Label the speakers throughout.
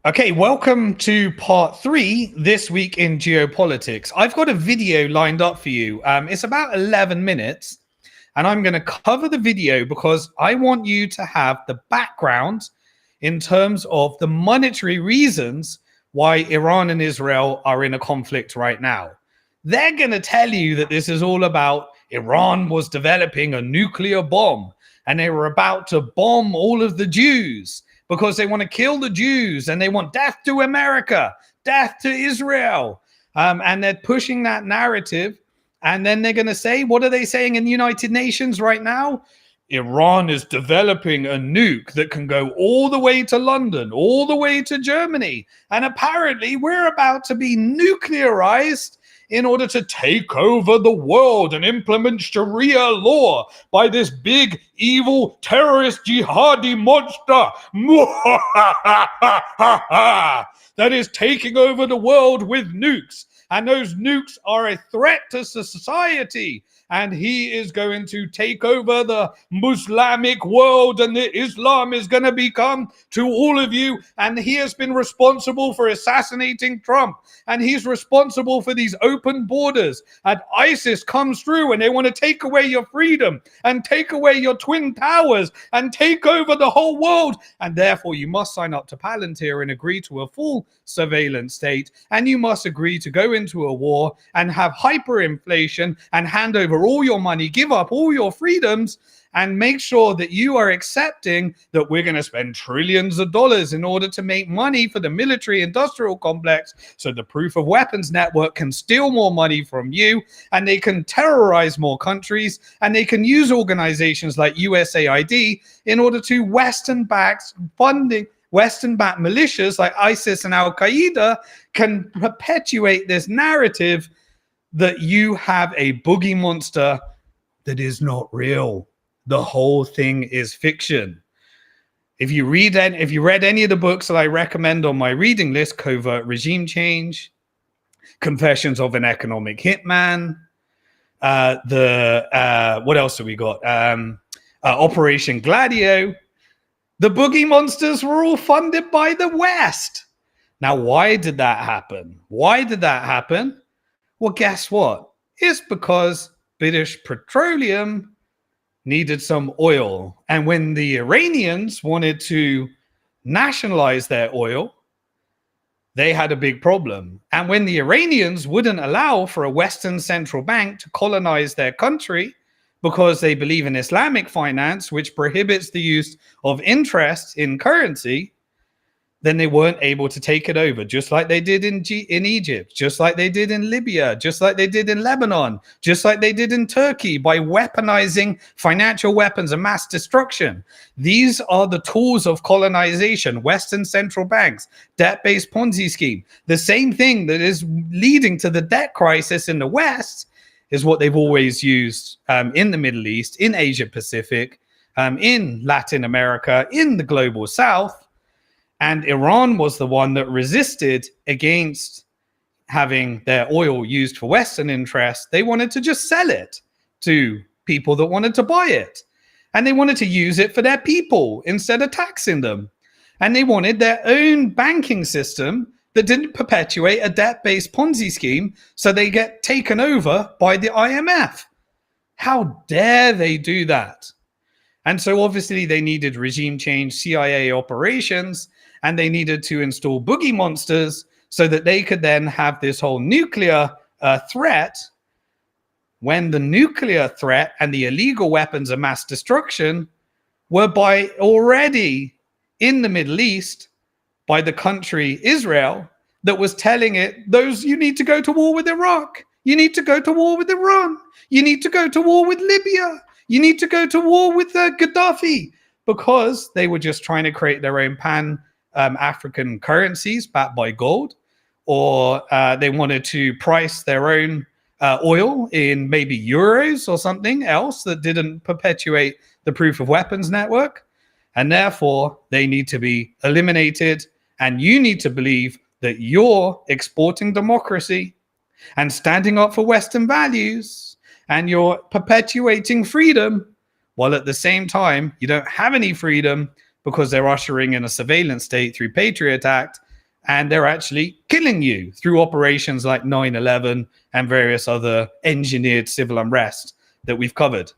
Speaker 1: Okay, welcome to part 3 this week in geopolitics. I've got a video lined up for you. It's about 11 minutes, and I'm going to cover the video because I want you to have the background in terms of the monetary reasons why Iran and Israel are in a conflict right now. They're going to tell you that this is all about Iran was developing a nuclear bomb and they were about to bomb all of the Jews because they want to kill the Jews and they want death to America, death to Israel. And they're pushing that narrative. And then they're going to say, what are they saying in the United Nations right now? Iran is developing a nuke that can go all the way to London, all the way to Germany. And apparently we're about to be nuclearized in order to take over the world and implement Sharia law by this big, evil, terrorist, jihadi monster that is taking over the world with nukes. And those nukes are a threat to society. And he is going to take over the Muslimic world, and the Islam is going to become to all of you. And he has been responsible for assassinating Trump. And he's responsible for these open borders. And ISIS comes through and they want to take away your freedom and take away your twin towers and take over the whole world. And therefore you must sign up to Palantir and agree to a full surveillance state. And you must agree to go into a war and have hyperinflation and hand over all your money, give up all your freedoms, and make sure that you are accepting that we're going to spend trillions of dollars in order to make money for the military industrial complex so the proof of weapons network can steal more money from you and they can terrorize more countries and they can use organizations like USAID in order to Western-backed funding. Western-backed militias like ISIS and Al-Qaeda can perpetuate this narrative that you have a boogie monster that is not real. The whole thing is fiction. If you read any of the books that I recommend on my reading list, Covert Regime Change, Confessions of an Economic Hitman, what else have we got? Operation Gladio. The boogie monsters were all funded by the West. Now, why did that happen? Why did that happen? Well, guess what? It's because British Petroleum needed some oil. And when the Iranians wanted to nationalize their oil, they had a big problem. And when the Iranians wouldn't allow for a Western central bank to colonize their country because they believe in Islamic finance, which prohibits the use of interest in currency, then they weren't able to take it over, just like they did in Egypt, just like they did in Libya, just like they did in Lebanon, just like they did in Turkey by weaponizing financial weapons and mass destruction. These are the tools of colonization, Western central banks, debt-based Ponzi scheme. The same thing that is leading to the debt crisis in the West is what they've always used in the Middle East, in Asia Pacific, in Latin America, in the global South. And Iran was the one that resisted against having their oil used for Western interests. They wanted to just sell it to people that wanted to buy it. And they wanted to use it for their people instead of taxing them. And they wanted their own banking system that didn't perpetuate a debt-based Ponzi scheme so they get taken over by the IMF. How dare they do that? And so obviously they needed regime change, CIA operations, and they needed to install boogie monsters so that they could then have this whole nuclear threat, when the nuclear threat and the illegal weapons of mass destruction were by already in the Middle East by the country Israel that was telling it, those you need to go to war with Iraq. You need to go to war with Iran. You need to go to war with Libya. You need to go to war with Gaddafi, because they were just trying to create their own African currencies backed by gold, or they wanted to price their own oil in maybe euros or something else that didn't perpetuate the proof of weapons network. And therefore, they need to be eliminated. And you need to believe that you're exporting democracy and standing up for Western values, and you're perpetuating freedom, while at the same time, you don't have any freedom because they're ushering in a surveillance state through Patriot Act and they're actually killing you through operations like 9/11 and various other engineered civil unrest that we've covered.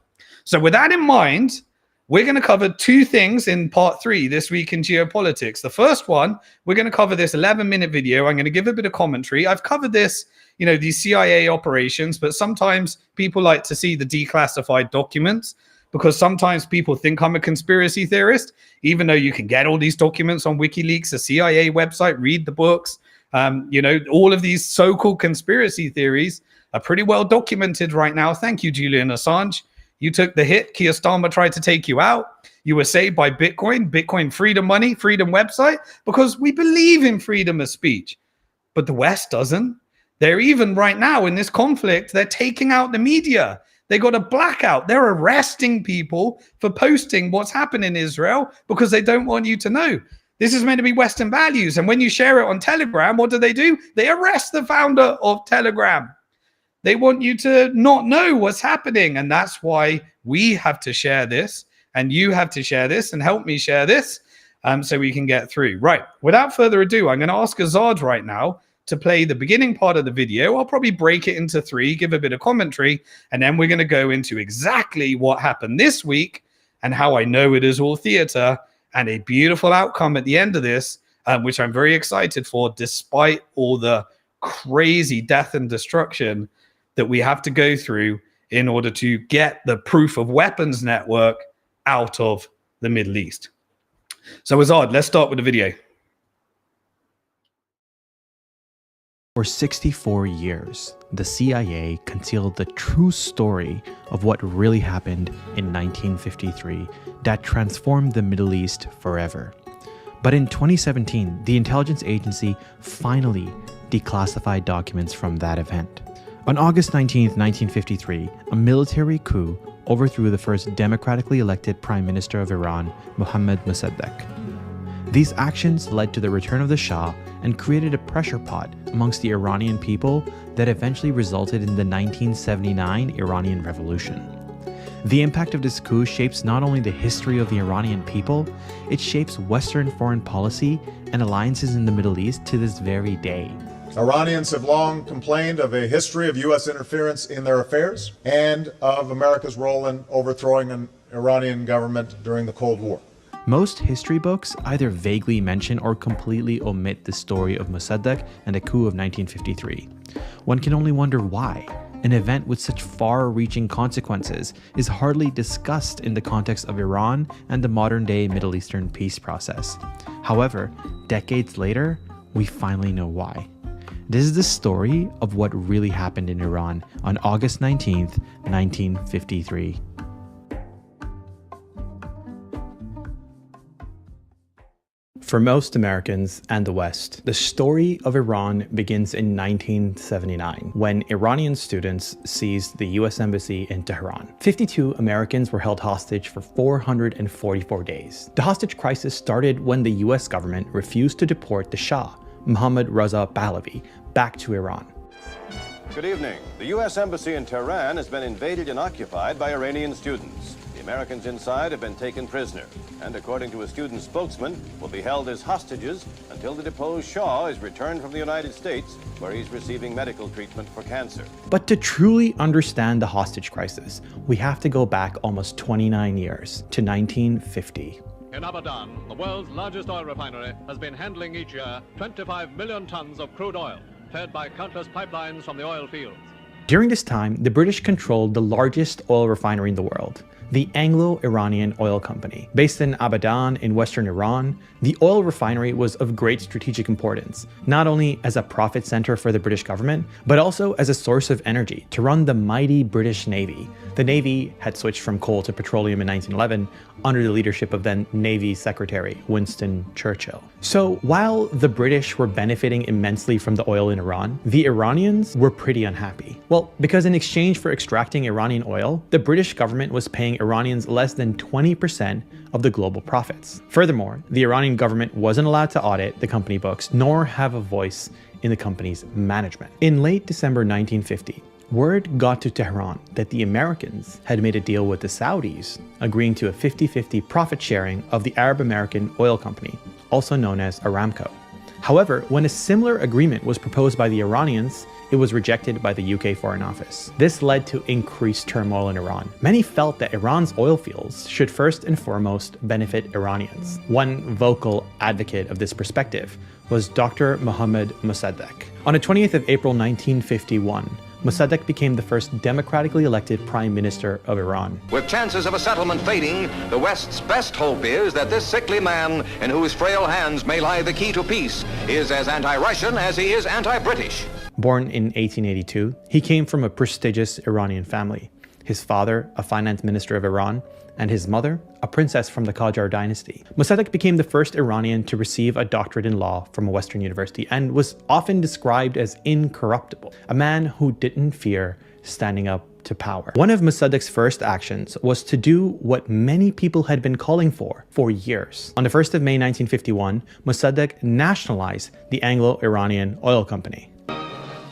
Speaker 1: So with that in mind, we're going to cover two things in part 3 this week in Geopolitics. The first one, we're going to cover this 11-minute video. I'm going to give a bit of commentary. I've covered this, these CIA operations, but sometimes people like to see the declassified documents because sometimes people think I'm a conspiracy theorist, even though you can get all these documents on WikiLeaks, the CIA website, read the books. All of these so-called conspiracy theories are pretty well documented right now. Thank you, Julian Assange. You took the hit. Keir Starmer tried to take you out. You were saved by Bitcoin freedom money, freedom website, because we believe in freedom of speech. But the West doesn't. They're even right now in this conflict, they're taking out the media. They got a blackout. They're arresting people for posting what's happened in Israel because they don't want you to know. This is meant to be Western values. And when you share it on Telegram, what do? They arrest the founder of Telegram. They want you to not know what's happening. And that's why we have to share this and you have to share this and help me share this so we can get through. Right. Without further ado, I'm going to ask Azad right now to play the beginning part of the video. I'll probably break it into 3, give a bit of commentary, and then we're going to go into exactly what happened this week and how I know it is all theater and a beautiful outcome at the end of this, which I'm very excited for, despite all the crazy death and destruction that we have to go through in order to get the proof of weapons network out of the Middle East. So Azad, let's start with the video.
Speaker 2: For 64 years, the CIA concealed the true story of what really happened in 1953 that transformed the Middle East forever. But in 2017, the intelligence agency finally declassified documents from that event. On August 19, 1953, a military coup overthrew the first democratically elected Prime Minister of Iran, Mossadegh. These actions led to the return of the Shah and created a pressure pot amongst the Iranian people that eventually resulted in the 1979 Iranian Revolution. The impact of this coup shapes not only the history of the Iranian people, it shapes Western foreign policy and alliances in the Middle East to this very day.
Speaker 3: Iranians have long complained of a history of U.S. interference in their affairs and of America's role in overthrowing an Iranian government during the Cold War.
Speaker 2: Most history books either vaguely mention or completely omit the story of Mossadegh and the coup of 1953. One can only wonder why. An event with such far-reaching consequences is hardly discussed in the context of Iran and the modern-day Middle Eastern peace process. However, decades later, we finally know why. This is the story of what really happened in Iran on August 19th, 1953. For most Americans and the West, the story of Iran begins in 1979, when Iranian students seized the US Embassy in Tehran. 52 Americans were held hostage for 444 days. The hostage crisis started when the US government refused to deport the Shah, Mohammad Reza Pahlavi, back to Iran.
Speaker 4: Good evening. The U.S. Embassy in Tehran has been invaded and occupied by Iranian students. The Americans inside have been taken prisoner, and according to a student spokesman, will be held as hostages until the deposed Shah is returned from the United States, where he's receiving medical treatment for cancer.
Speaker 2: But to truly understand the hostage crisis, we have to go back almost 29 years to 1950.
Speaker 5: In Abadan, the world's largest oil refinery has been handling each year 25 million tons of crude oil, fed by countless pipelines from the oil fields.
Speaker 2: During this time, the British controlled the largest oil refinery in the world, the Anglo-Iranian Oil Company. Based in Abadan in western Iran, the oil refinery was of great strategic importance, not only as a profit center for the British government, but also as a source of energy to run the mighty British Navy. The Navy had switched from coal to petroleum in 1911 under the leadership of then Navy Secretary Winston Churchill. So while the British were benefiting immensely from the oil in Iran, the Iranians were pretty unhappy. Well, because in exchange for extracting Iranian oil, the British government was paying Iranians less than 20% of the global profits. Furthermore, the Iranian government wasn't allowed to audit the company books nor have a voice in the company's management. In late December 1950, word got to Tehran that the Americans had made a deal with the Saudis, agreeing to a 50-50 profit sharing of the Arab American Oil Company, also known as Aramco. However, when a similar agreement was proposed by the Iranians, it was rejected by the UK Foreign Office. This led to increased turmoil in Iran. Many felt that Iran's oil fields should first and foremost benefit Iranians. One vocal advocate of this perspective was Dr. Mohammad Mossadegh. On the 20th of April 1951, Mossadegh became the first democratically elected Prime Minister of Iran.
Speaker 6: With chances of a settlement fading, the West's best hope is that this sickly man, in whose frail hands may lie the key to peace, is as anti-Russian as he is anti-British.
Speaker 2: Born in 1882, he came from a prestigious Iranian family. His father, a finance minister of Iran, and his mother, a princess from the Qajar dynasty. Mossadegh became the first Iranian to receive a doctorate in law from a Western university and was often described as incorruptible, a man who didn't fear standing up to power. One of Mossadegh's first actions was to do what many people had been calling for years. On the 1st of May 1951, Mossadegh nationalized the Anglo-Iranian Oil Company.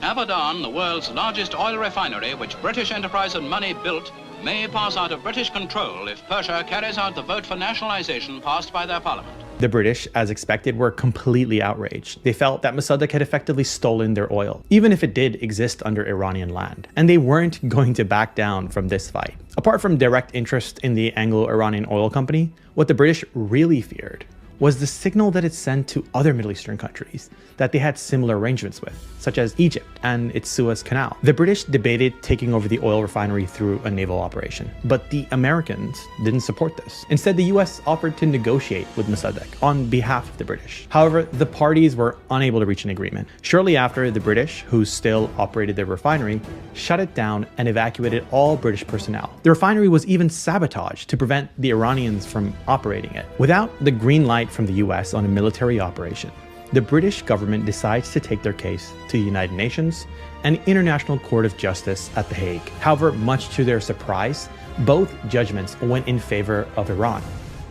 Speaker 7: Abadan, the world's largest oil refinery, which British enterprise and money built, may pass out of British control if Persia carries out the vote for nationalization passed by their parliament.
Speaker 2: The British, as expected, were completely outraged. They felt that Mossadegh had effectively stolen their oil, even if it did exist under Iranian land. And they weren't going to back down from this fight. Apart from direct interest in the Anglo-Iranian Oil Company, what the British really feared was the signal that it sent to other Middle Eastern countries that they had similar arrangements with, such as Egypt and its Suez Canal. The British debated taking over the oil refinery through a naval operation, but the Americans didn't support this. Instead, the US offered to negotiate with Mossadegh on behalf of the British. However, the parties were unable to reach an agreement. Shortly after, the British, who still operated the refinery, shut it down and evacuated all British personnel. The refinery was even sabotaged to prevent the Iranians from operating it. Without the green light from the US on a military operation, the British government decides to take their case to the United Nations and International Court of Justice at The Hague. However, much to their surprise, both judgments went in favor of Iran.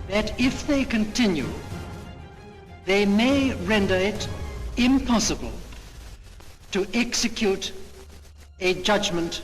Speaker 8: That if they continue, they may render it impossible to execute a judgment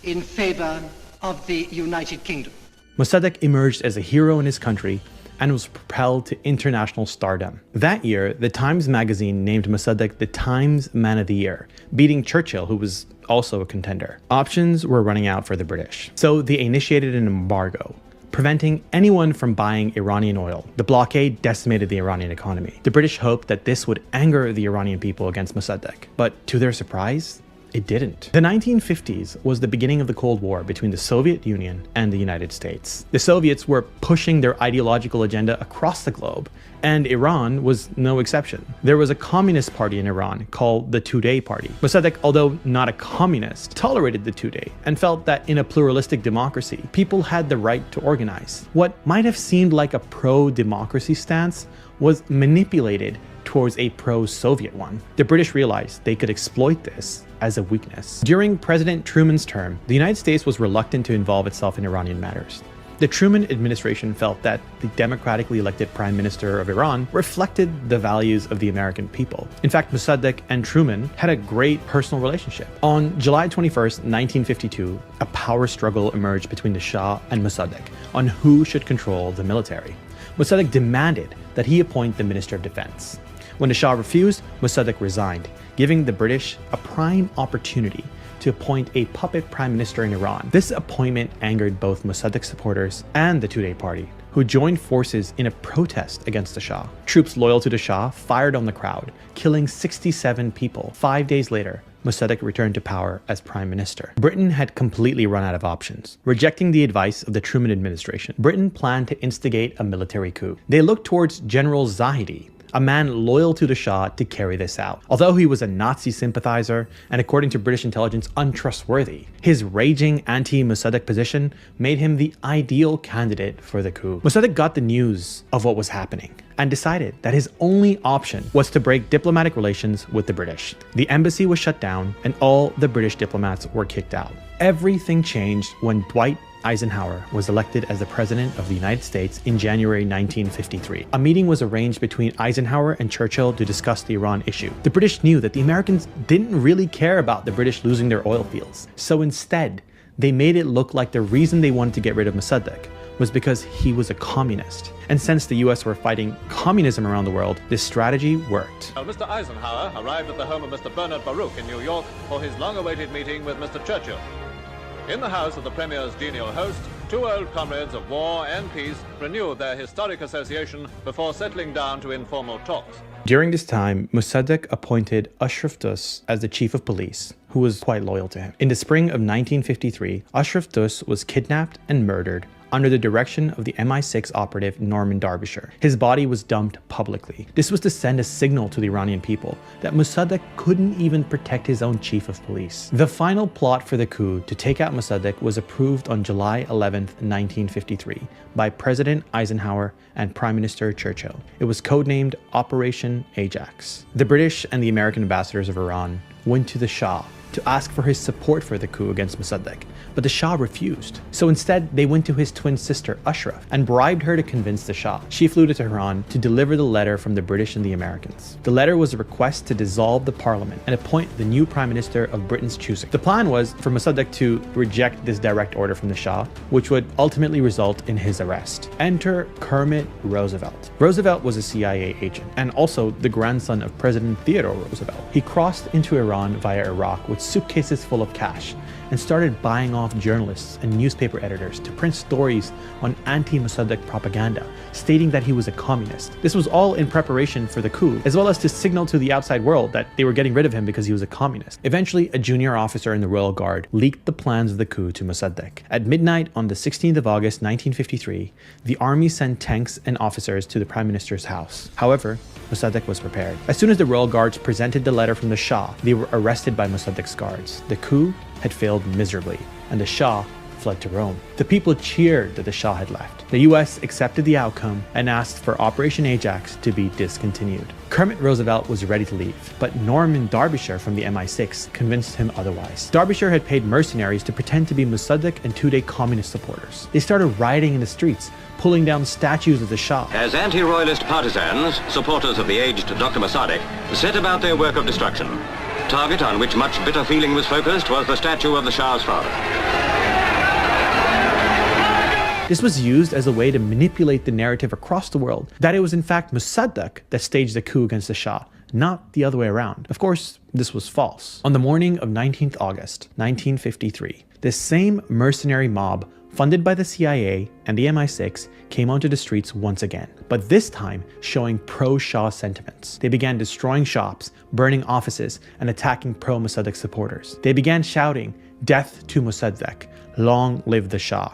Speaker 8: in favor of the United Kingdom.
Speaker 2: Mossadegh emerged as a hero in his country and was propelled to international stardom. That year, the Times magazine named Mossadegh the Times Man of the Year, beating Churchill, who was also a contender. Options were running out for the British, so they initiated an embargo, preventing anyone from buying Iranian oil. The blockade decimated the Iranian economy. The British hoped that this would anger the Iranian people against Mossadegh, but to their surprise, it didn't. The 1950s was the beginning of the Cold War between the Soviet Union and the United States. The Soviets were pushing their ideological agenda across the globe, and Iran was no exception. There was a communist party in Iran called the Tudeh Party. Mossadegh, although not a communist, tolerated the Tudeh and felt that in a pluralistic democracy, people had the right to organize. What might have seemed like a pro-democracy stance was manipulated towards a pro-Soviet one. The British realized they could exploit this as a weakness. During President Truman's term, the United States was reluctant to involve itself in Iranian matters. The Truman administration felt that the democratically elected Prime Minister of Iran reflected the values of the American people. In fact, Mossadegh and Truman had a great personal relationship. On July 21st, 1952, a power struggle emerged between the Shah and Mossadegh on who should control the military. Mossadegh demanded that he appoint the Minister of Defense. When the Shah refused, Mossadegh resigned, giving the British a prime opportunity to appoint a puppet prime minister in Iran. This appointment angered both Mossadegh supporters and the Tudeh Party, who joined forces in a protest against the Shah. Troops loyal to the Shah fired on the crowd, killing 67 people. 5 days later, Mossadegh returned to power as prime minister. Britain had completely run out of options. Rejecting the advice of the Truman administration, Britain planned to instigate a military coup. They looked towards General Zahedi, a man loyal to the Shah, to carry this out. Although he was a Nazi sympathizer and, according to British intelligence, untrustworthy, his raging anti-Mossadegh position made him the ideal candidate for the coup. Mossadegh got the news of what was happening and decided that his only option was to break diplomatic relations with the British. The embassy was shut down and all the British diplomats were kicked out. Everything changed when Dwight Eisenhower was elected as the President of the United States in January 1953. A meeting was arranged between Eisenhower and Churchill to discuss the Iran issue. The British knew that the Americans didn't really care about the British losing their oil fields, so instead, they made it look like the reason they wanted to get rid of Mossadegh was because he was a communist. And since the US were fighting communism around the world, this strategy worked.
Speaker 5: Mr. Eisenhower arrived at the home of Mr. Bernard Baruch in New York for his long-awaited meeting with Mr. Churchill. In the house of the Premier's genial host, two old comrades of war and peace renewed their historic association before settling down to informal talks.
Speaker 2: During this time, Mossadegh appointed Ashraf Dus as the chief of police, who was quite loyal to him. In the spring of 1953, Ashraf Dus was kidnapped and murdered under the direction of the MI6 operative Norman Derbyshire. His body was dumped publicly. This was to send a signal to the Iranian people that Mossadegh couldn't even protect his own chief of police. The final plot for the coup to take out Mossadegh was approved on July 11, 1953 by President Eisenhower and Prime Minister Churchill. It was codenamed Operation Ajax. The British and the American ambassadors of Iran went to the Shah to ask for his support for the coup against Mossadegh, but the Shah refused. So instead, they went to his twin sister, Ashraf, and bribed her to convince the Shah. She flew to Tehran to deliver the letter from the British and the Americans. The letter was a request to dissolve the parliament and appoint the new prime minister of Britain's choosing. The plan was for Mossadegh to reject this direct order from the Shah, which would ultimately result in his arrest. Enter Kermit Roosevelt. Roosevelt was a CIA agent and also the grandson of President Theodore Roosevelt. He crossed into Iran via Iraq with suitcases full of cash and started buying off journalists and newspaper editors to print stories on anti-Mossadegh propaganda, stating that he was a communist. This was all in preparation for the coup, as well as to signal to the outside world that they were getting rid of him because he was a communist. Eventually, a junior officer in the Royal Guard leaked the plans of the coup to Mossadegh. At midnight on the 16th of August 1953, the army sent tanks and officers to the Prime Minister's house. However, Mossadegh was prepared. As soon as the Royal Guards presented the letter from the Shah, they were arrested by Mossadegh's guards. The coup had failed miserably, and the Shah fled to Rome. The people cheered that the Shah had left. The US accepted the outcome and asked for Operation Ajax to be discontinued. Kermit Roosevelt was ready to leave, but Norman Derbyshire from the MI6 convinced him otherwise. Derbyshire had paid mercenaries to pretend to be Mossadegh and two-day communist supporters. They started rioting in the streets, pulling down statues of the Shah.
Speaker 6: As anti-royalist partisans, supporters of the aged Dr. Mossadegh set about their work of destruction. Target on which much bitter feeling was focused was the statue of the Shah's father.
Speaker 2: This was used as a way to manipulate the narrative across the world that it was in fact Mossadegh that staged the coup against the Shah, not the other way around. Of course, this was false. On the morning of 19th August, 1953, this same mercenary mob funded by the CIA and the MI6 came onto the streets once again, but this time showing pro-Shah sentiments. They began destroying shops, burning offices, and attacking pro-Mossadegh supporters. They began shouting, "Death to Mossadegh! Long live the Shah!"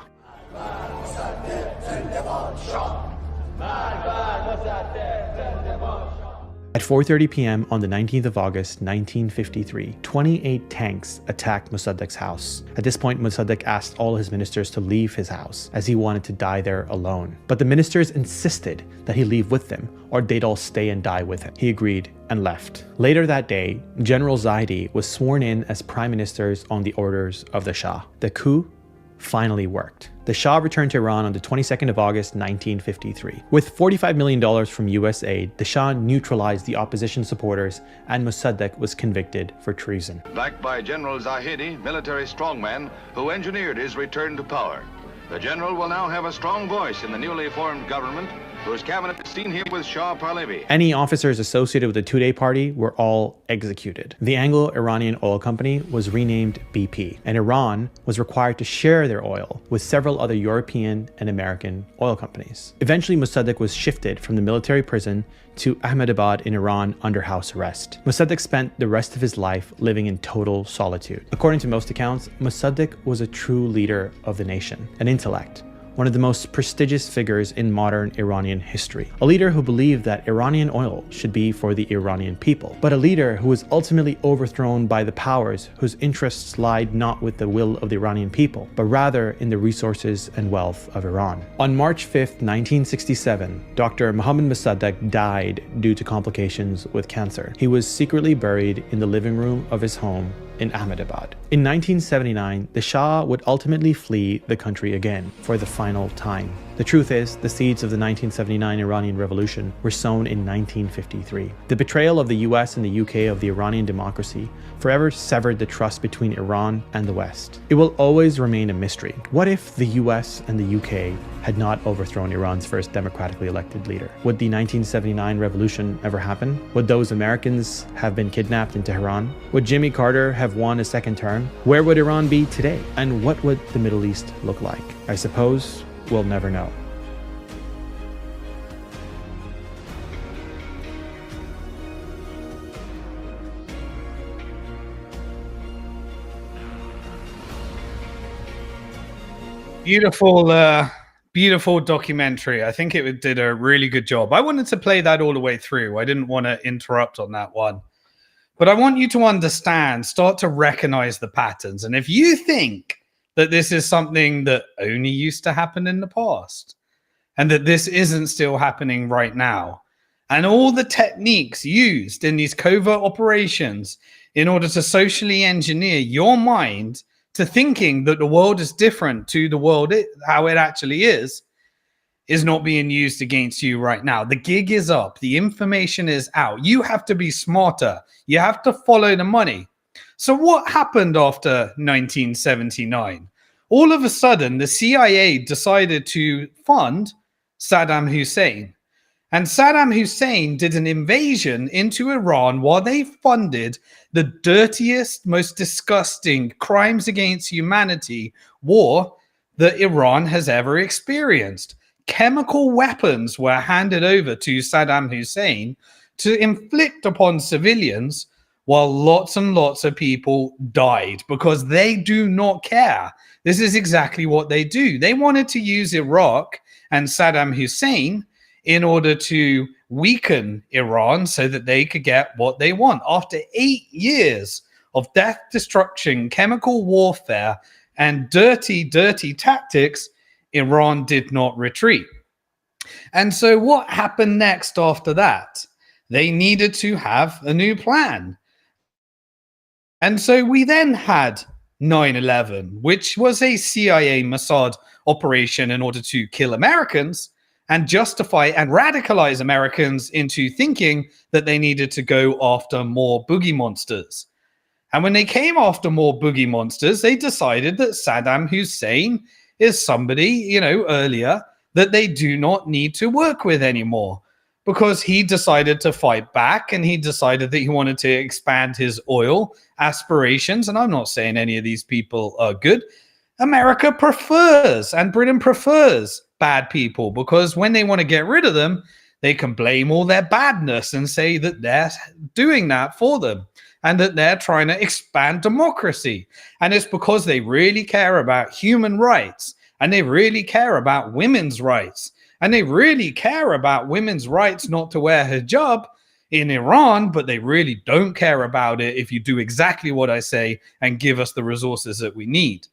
Speaker 2: At 4:30 p.m. on the 19th of August, 1953, 28 tanks attacked Mossadegh's house. At this point, Mossadegh asked all his ministers to leave his house, as he wanted to die there alone. But the ministers insisted that he leave with them, or they'd all stay and die with him. He agreed and left. Later that day, General Zaidi was sworn in as prime minister on the orders of the Shah. The coup finally worked. The Shah returned to Iran on the 22nd of August, 1953. With $45 million from US aid, the Shah neutralized the opposition supporters, and Mossadegh was convicted for treason.
Speaker 6: Backed by General Zahedi, military strongman who engineered his return to power. The general will now have a strong voice in the newly formed government, whose cabinet is seen here with Shah Pahlavi.
Speaker 2: Any officers associated with the two-day party were all executed. The Anglo-Iranian oil company was renamed BP, and Iran was required to share their oil with several other European and American oil companies. Eventually, Mossadegh was shifted from the military prison to Ahmedabad in Iran under house arrest. Mossadegh spent the rest of his life living in total solitude. According to most accounts, Mossadegh was a true leader of the nation, an intellect, one of the most prestigious figures in modern Iranian history. A leader who believed that Iranian oil should be for the Iranian people, but a leader who was ultimately overthrown by the powers whose interests lied not with the will of the Iranian people, but rather in the resources and wealth of Iran. On March 5th, 1967, Dr. Mohammad Mossadegh died due to complications with cancer. He was secretly buried in the living room of his home in Ahmedabad. In 1979, the Shah would ultimately flee the country again for the final time. The truth is, the seeds of the 1979 Iranian Revolution were sown in 1953. The betrayal of the US and the UK of the Iranian democracy forever severed the trust between Iran and the West. It will always remain a mystery. What if the US and the UK had not overthrown Iran's first democratically elected leader? Would the 1979 revolution ever happen? Would those Americans have been kidnapped in Tehran? Would Jimmy Carter have won a second term? Where would Iran be today? And what would the Middle East look like? I suppose we'll never know.
Speaker 1: Beautiful documentary. I think it did a really good job. I wanted to play that all the way through. I didn't want to interrupt on that one. But I want you to understand, start to recognize the patterns. And if you think that this is something that only used to happen in the past and that this isn't still happening right now, and all the techniques used in these covert operations in order to socially engineer your mind to thinking that the world is different to the world how it actually is not being used against you right now. The gig is up. The information is out. You have to be smarter. You have to follow the money. So what happened after 1979? All of a sudden, the CIA decided to fund Saddam Hussein. And Saddam Hussein did an invasion into Iran while they funded the dirtiest, most disgusting crimes against humanity war that Iran has ever experienced. Chemical weapons were handed over to Saddam Hussein to inflict upon civilians while lots and lots of people died because they do not care. This is exactly what they do. They wanted to use Iraq and Saddam Hussein in order to weaken Iran so that they could get what they want. After 8 years of death, destruction, chemical warfare, and dirty, dirty tactics, Iran did not retreat. And so what happened next after that? They needed to have a new plan. And so we then had 9/11, which was a CIA Mossad operation in order to kill Americans and justify and radicalize Americans into thinking that they needed to go after more boogie monsters. And when they came after more boogie monsters, they decided that Saddam Hussein is somebody, earlier, that they do not need to work with anymore because he decided to fight back and he decided that he wanted to expand his oil aspirations. And I'm not saying any of these people are good. America prefers and Britain prefers bad people because when they want to get rid of them, they can blame all their badness and say that they're doing that for them and that they're trying to expand democracy. And it's because they really care about human rights and they really care about women's rights and they really care about women's rights not to wear hijab in Iran, but they really don't care about it if you do exactly what I say and give us the resources that we need.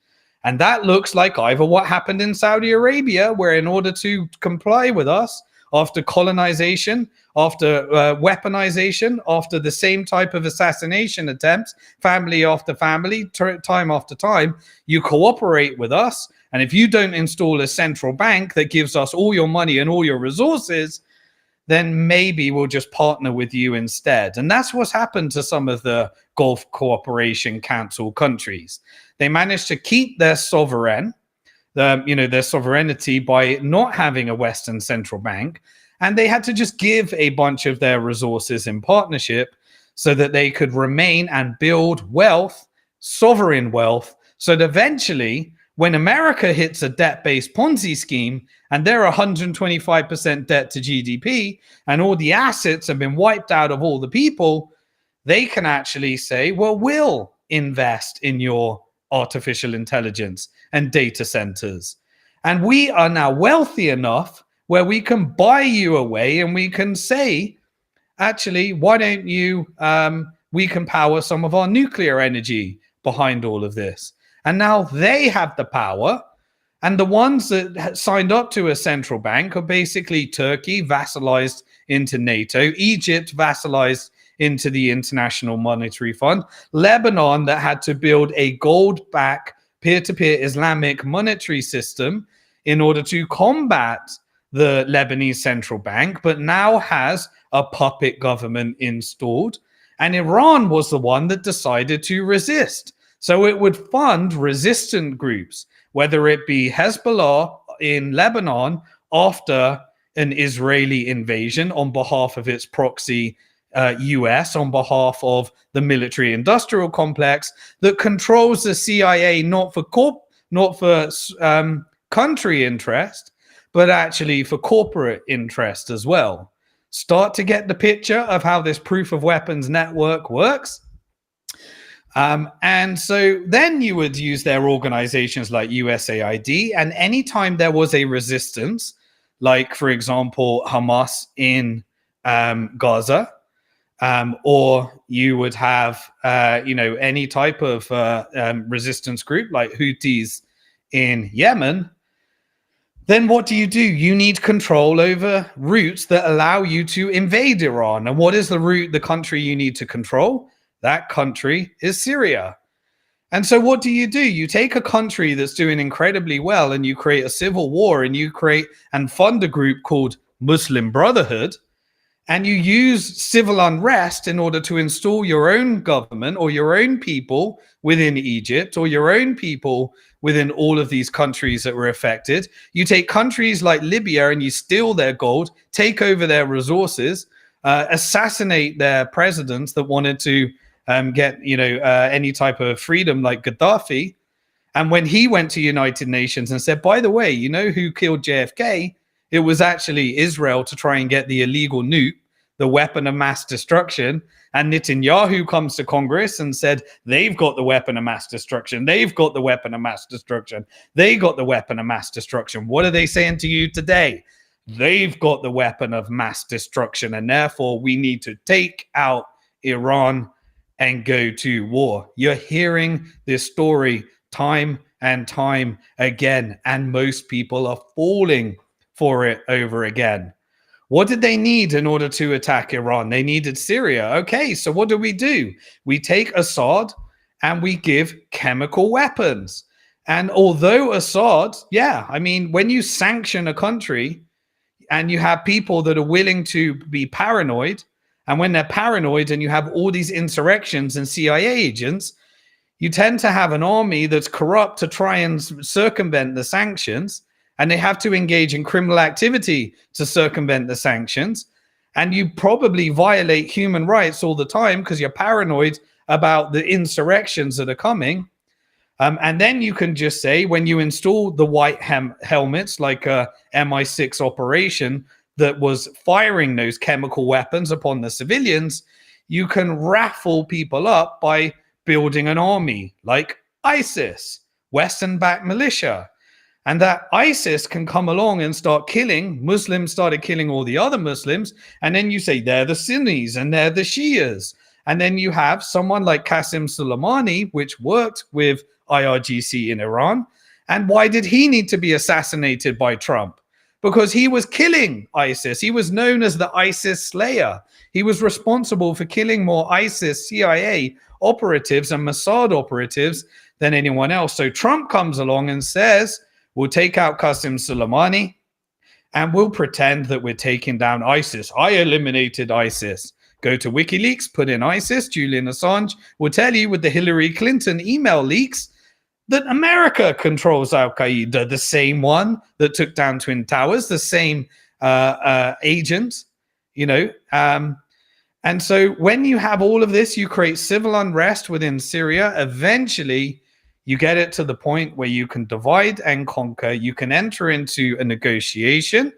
Speaker 1: And that looks like either what happened in Saudi Arabia, where in order to comply with us, after colonization, after weaponization, after the same type of assassination attempts, family after family, time after time, you cooperate with us. And if you don't install a central bank that gives us all your money and all your resources, then maybe we'll just partner with you instead. And that's what's happened to some of the Gulf Cooperation Council countries. They managed to keep their their sovereignty by not having a Western central bank. And they had to just give a bunch of their resources in partnership so that they could remain and build wealth, sovereign wealth, so that eventually when America hits a debt-based Ponzi scheme and they're 125% debt to GDP and all the assets have been wiped out of all the people, they can actually say, well, we'll invest in your artificial intelligence and data centers. And we are now wealthy enough where we can buy you away and we can say, actually, why don't you, we can power some of our nuclear energy behind all of this. And now they have the power. And the ones that signed up to a central bank are basically Turkey, vassalized into NATO, Egypt, vassalized into the International Monetary Fund, Lebanon, that had to build a gold-backed peer-to-peer Islamic monetary system in order to combat the Lebanese central bank, but now has a puppet government installed. And Iran was the one that decided to resist. So it would fund resistant groups, whether it be Hezbollah in Lebanon after an Israeli invasion on behalf of its proxy US, on behalf of the military industrial complex that controls the CIA, not for country interest, but actually for corporate interest as well. Start to get the picture of how this proof of weapons network works. And so then you would use their organizations like USAID, and anytime there was a resistance, like, for example, Hamas in Gaza, or you would have, any type of resistance group like Houthis in Yemen, then what do? You need control over routes that allow you to invade Iran. And what is the country you need to control? That country is Syria. And so what do? You take a country that's doing incredibly well and you create a civil war, and you create and fund a group called Muslim Brotherhood, and you use civil unrest in order to install your own government or your own people within Egypt or your own people within all of these countries that were affected. You take countries like Libya and you steal their gold, take over their resources, assassinate their presidents that wanted to get any type of freedom, like Gaddafi. And when he went to United Nations and said, by the way, you know who killed JFK? It was actually Israel, to try and get the illegal nuke, the weapon of mass destruction. And Netanyahu comes to Congress and said, they've got the weapon of mass destruction. They've got the weapon of mass destruction. They got the weapon of mass destruction. What are they saying to you today? They've got the weapon of mass destruction, and therefore we need to take out Iran and go to war. You're hearing this story time and time again, and most people are falling for it over again. What did they need in order to attack Iran? They needed Syria. Okay, so what do? We take Assad and we give chemical weapons. And although Assad, when you sanction a country and you have people that are willing to be paranoid, and when they're paranoid and you have all these insurrections and CIA agents, you tend to have an army that's corrupt to try and circumvent the sanctions. And they have to engage in criminal activity to circumvent the sanctions. And you probably violate human rights all the time because you're paranoid about the insurrections that are coming. And then you can just say, when you install the white helmets, like a MI6 operation that was firing those chemical weapons upon the civilians, you can raffle people up by building an army like ISIS, Western-backed militia. And that ISIS can come along and start killing. Muslims started killing all the other Muslims. And then you say they're the Sunnis and they're the Shias. And then you have someone like Qasem Soleimani, which worked with IRGC in Iran. And why did he need to be assassinated by Trump? Because he was killing ISIS. He was known as the ISIS slayer. He was responsible for killing more ISIS CIA operatives and Mossad operatives than anyone else. So Trump comes along and says, we'll take out Qasem Soleimani and we'll pretend that we're taking down ISIS. I eliminated ISIS. Go to WikiLeaks, put in ISIS. Julian Assange will tell you with the Hillary Clinton email leaks that America controls Al-Qaeda, the same one that took down Twin Towers, the same agent, And so when you have all of this, you create civil unrest within Syria. Eventually, you get it to the point where you can divide and conquer. You can enter into a negotiation.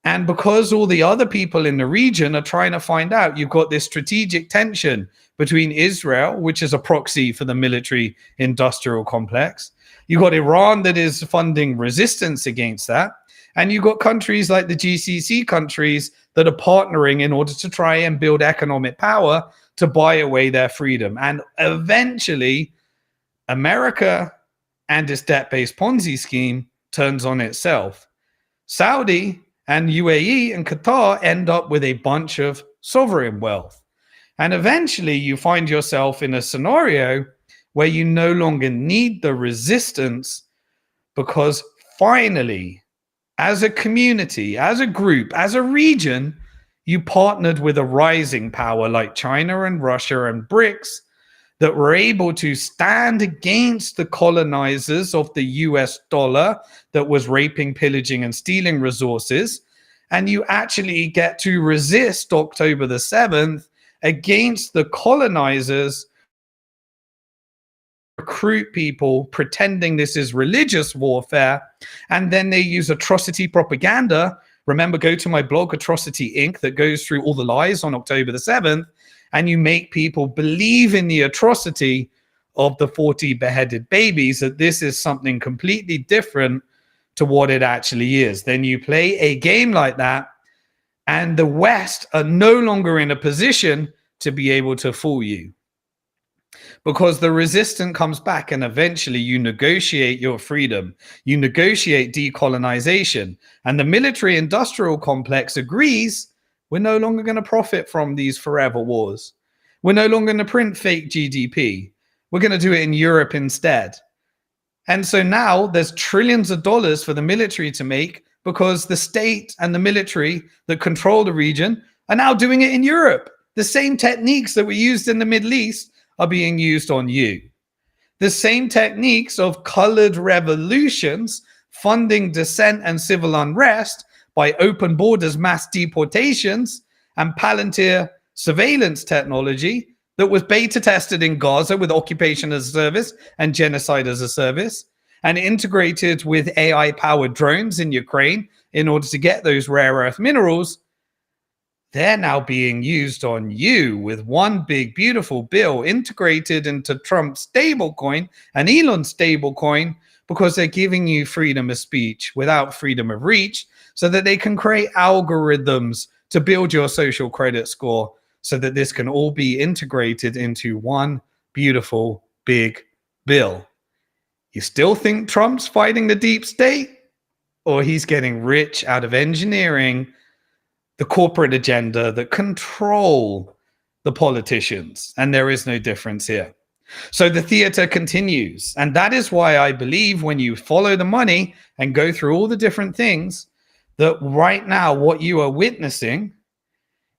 Speaker 1: And because all the other people in the region are trying to find out, you've got this strategic tension between Israel, which is a proxy for the military industrial complex. You've got Iran that is funding resistance against that. And you've got countries like the GCC countries that are partnering in order to try and build economic power to buy away their freedom. And eventually, America and its debt-based Ponzi scheme turns on itself. Saudi and UAE and Qatar end up with a bunch of sovereign wealth. And eventually you find yourself in a scenario where you no longer need the resistance because finally, as a community, as a group, as a region, you partnered with a rising power like China and Russia and BRICS that were able to stand against the colonizers of the US dollar that was raping, pillaging, and stealing resources. And you actually get to resist October the 7th against the colonizers, recruit people pretending this is religious warfare, and then they use atrocity propaganda. Remember, go to my blog, Atrocity Inc., that goes through all the lies on October the 7th, and you make people believe in the atrocity of the 40 beheaded babies, that this is something completely different to what it actually is. Then you play a game like that, and the West are no longer in a position to be able to fool you, because the resistance comes back, and eventually you negotiate your freedom, you negotiate decolonization, and the military industrial complex agrees we're no longer going to profit from these forever wars. We're no longer going to print fake GDP. We're going to do it in Europe instead. And so now there's trillions of dollars for the military to make, because the state and the military that control the region are now doing it in Europe. The same techniques that were used in the Middle East are being used on you. The same techniques of colored revolutions, funding dissent and civil unrest by open borders, mass deportations, and Palantir surveillance technology that was beta tested in Gaza with occupation as a service and genocide as a service, and integrated with AI-powered drones in Ukraine in order to get those rare earth minerals, they're now being used on you with one big, beautiful bill integrated into Trump's stablecoin and Elon's stablecoin, because they're giving you freedom of speech without freedom of reach, so that they can create algorithms to build your social credit score, so that this can all be integrated into one beautiful big bill. You still think Trump's fighting the deep state, or he's getting rich out of engineering the corporate agenda that control the politicians? And there is no difference here. So the theater continues. And that is why I believe, when you follow the money and go through all the different things, that right now what you are witnessing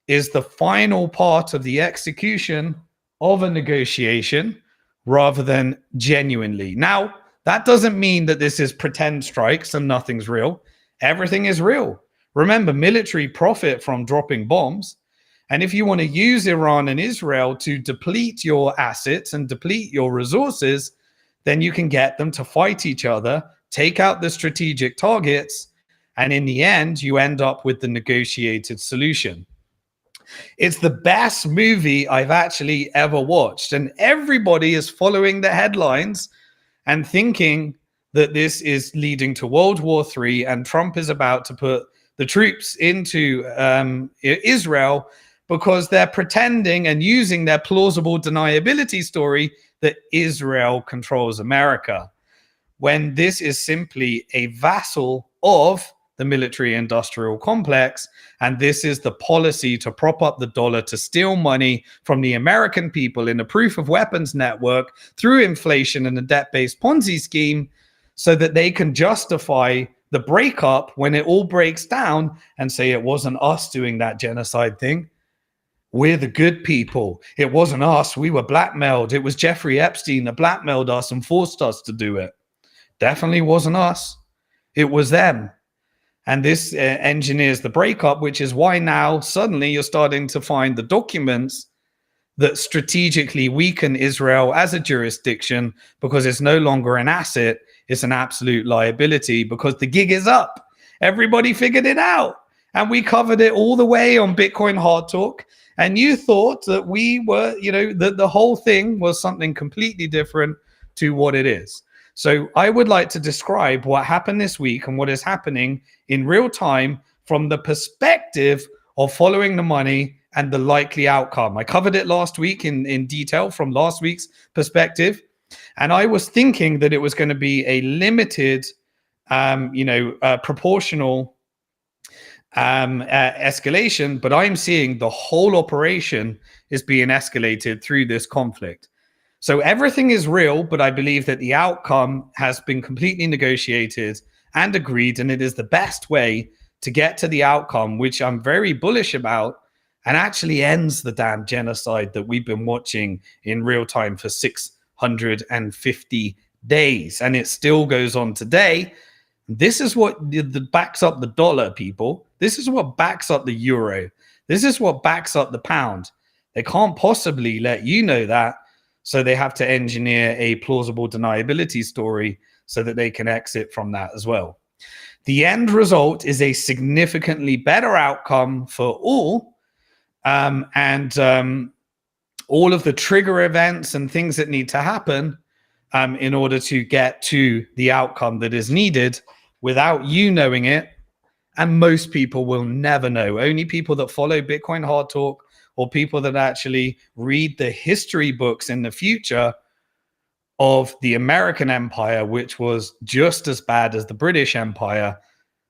Speaker 1: is the final part of the execution of a negotiation rather than genuinely. Now, that doesn't mean that this is pretend strikes and nothing's real. Everything is real. Remember, military profit from dropping bombs. And if you want to use Iran and Israel to deplete your assets and deplete your resources, then you can get them to fight each other, take out the strategic targets, and in the end, you end up with the negotiated solution. It's the best movie I've actually ever watched. And everybody is following the headlines and thinking that this is leading to World War III, and Trump is about to put the troops into Israel, because they're pretending and using their plausible deniability story that Israel controls America, when this is simply a vassal of the military industrial complex. And this is the policy to prop up the dollar, to steal money from the American people in a proof of weapons network through inflation and a debt-based Ponzi scheme, so that they can justify the breakup when it all breaks down and say it wasn't us doing that genocide thing. We're the good people. It wasn't us. We were blackmailed. It was Jeffrey Epstein that blackmailed us and forced us to do it. Definitely wasn't us. It was them. And this engineers the breakup, which is why now suddenly you're starting to find the documents that strategically weaken Israel as a jurisdiction, because it's no longer an asset, it's an absolute liability, because the gig is up. Everybody figured it out. And we covered it all the way on Bitcoin Hard Talk. And you thought that we were, that the whole thing was something completely different to what it is. So I would like to describe what happened this week and what is happening in real time from the perspective of following the money and the likely outcome. I covered it last week in detail from last week's perspective. And I was thinking that it was going to be a limited, proportional escalation, but I'm seeing the whole operation is being escalated through this conflict. So everything is real, but I believe that the outcome has been completely negotiated and agreed, and it is the best way to get to the outcome, which I'm very bullish about, and actually ends the damn genocide that we've been watching in real time for 650 days. And it still goes on today. This is what backs up the dollar, people. This is what backs up the euro. This is what backs up the pound. They can't possibly let you know that, so they have to engineer a plausible deniability story so that they can exit from that as well. The end result is a significantly better outcome for all, and all of the trigger events and things that need to happen in order to get to the outcome that is needed without you knowing it. And most people will never know. Only people that follow Bitcoin Hard Talk or people that actually read the history books in the future of the American Empire, which was just as bad as the British Empire,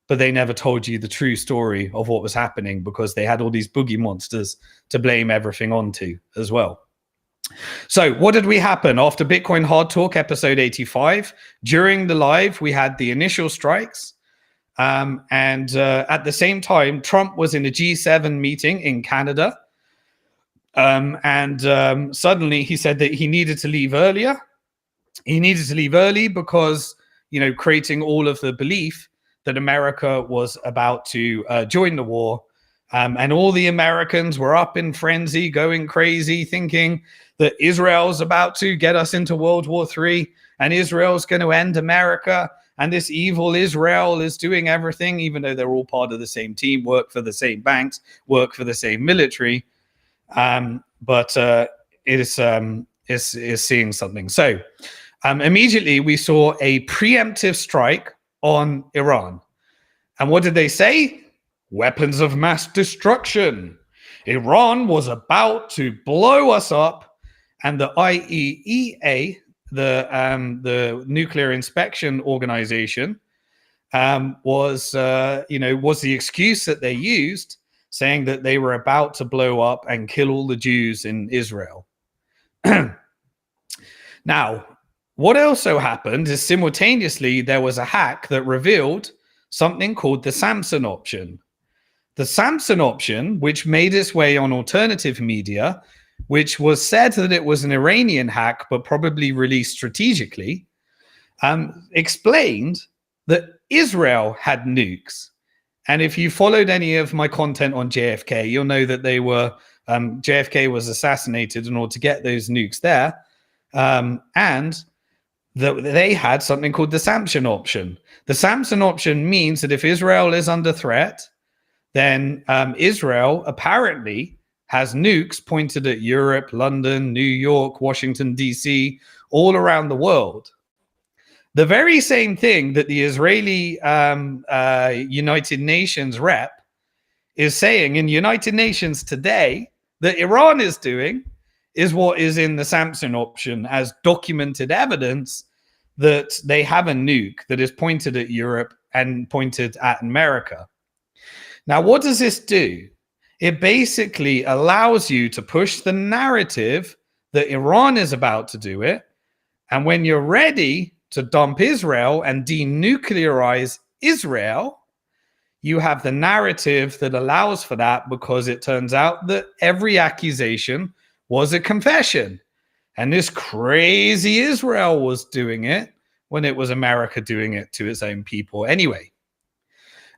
Speaker 1: but they never told you the true story of what was happening because they had all these boogie monsters to blame everything onto as well. So what did we happen after Bitcoin Hard Talk episode 85? During the live, we had the initial strikes. And at the same time, Trump was in a G7 meeting in Canada. Suddenly he said that he needed to leave earlier. He needed to leave early because, you know, creating all of the belief that America was about to join the war. And all the Americans were up in frenzy, going crazy, thinking that Israel's about to get us into World War III and Israel's going to end America. And this evil Israel is doing everything, even though they're all part of the same team, work for the same banks, work for the same military. But it is seeing something. So immediately we saw a preemptive strike on Iran. And what did they say? Weapons of mass destruction. Iran was about to blow us up, and the IAEA, the nuclear inspection organization, was the excuse that they used, saying that they were about to blow up and kill all the Jews in Israel. Now, what also happened is simultaneously there was a hack that revealed something called the Samson option. The Samson option, which made its way on alternative media, which was said that it was an Iranian hack, but probably released strategically, explained that Israel had nukes. And if you followed any of my content on JFK, you'll know that they were JFK was assassinated in order to get those nukes there, and that they had something called the Samson option. The Samson option means that if Israel is under threat, then Israel apparently has nukes pointed at Europe, London, New York, Washington, D.C., all around the world. The very same thing that the Israeli United Nations rep is saying in United Nations today that Iran is doing is what is in the Samson option as documented evidence that they have a nuke that is pointed at Europe and pointed at America. Now, what does this do? It basically allows you to push the narrative that Iran is about to do it. And when you're ready to dump Israel and denuclearize Israel, you have the narrative that allows for that, because it turns out that every accusation was a confession. And this crazy Israel was doing it when it was America doing it to its own people anyway.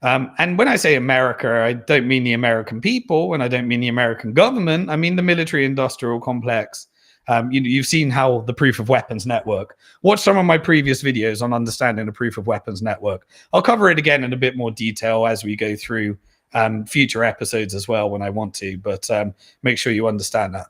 Speaker 1: And when I say America, I don't mean the American people, and I don't mean the American government. I mean the military-industrial complex. You've seen how the proof of weapons network. Watch some of my previous videos on understanding the proof of weapons network. I'll cover it again in a bit more detail as we go through future episodes as well when I want to, but make sure you understand that.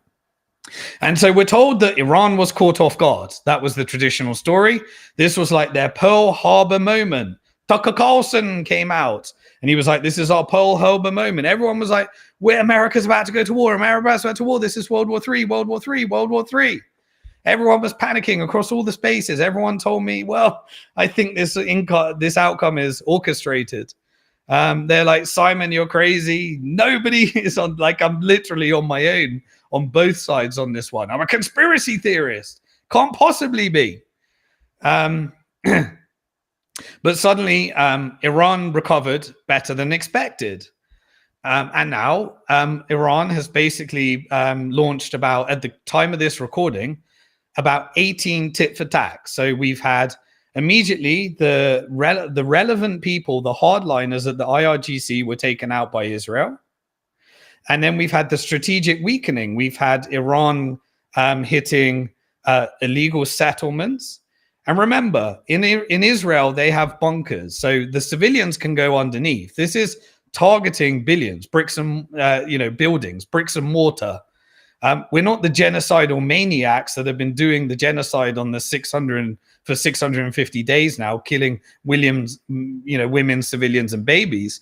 Speaker 1: And so we're told that Iran was caught off guard. That was the traditional story. This was like their Pearl Harbor moment. Tucker Carlson came out and he was like, this is our Pearl Harbor moment. Everyone was like, America's about to go to war. America's about to war. This is World War III, World War III, World War III. Everyone was panicking across all the spaces. Everyone told me, well, I think this outcome is orchestrated. They're like, Simon, you're crazy. Nobody is on, like, I'm literally on my own on both sides on this one. I'm a conspiracy theorist. Can't possibly be. But suddenly, Iran recovered better than expected. And now Iran has basically launched about, at the time of this recording, about 18 tit for tat. So we've had immediately the relevant people, the hardliners at the IRGC were taken out by Israel. And then we've had the strategic weakening. We've had Iran hitting illegal settlements. And remember, in Israel, they have bunkers. So the civilians can go underneath. This is targeting billions, bricks and, buildings, bricks and mortar. We're not the genocidal maniacs that have been doing the genocide on the 650 days now, killing women, civilians, and babies.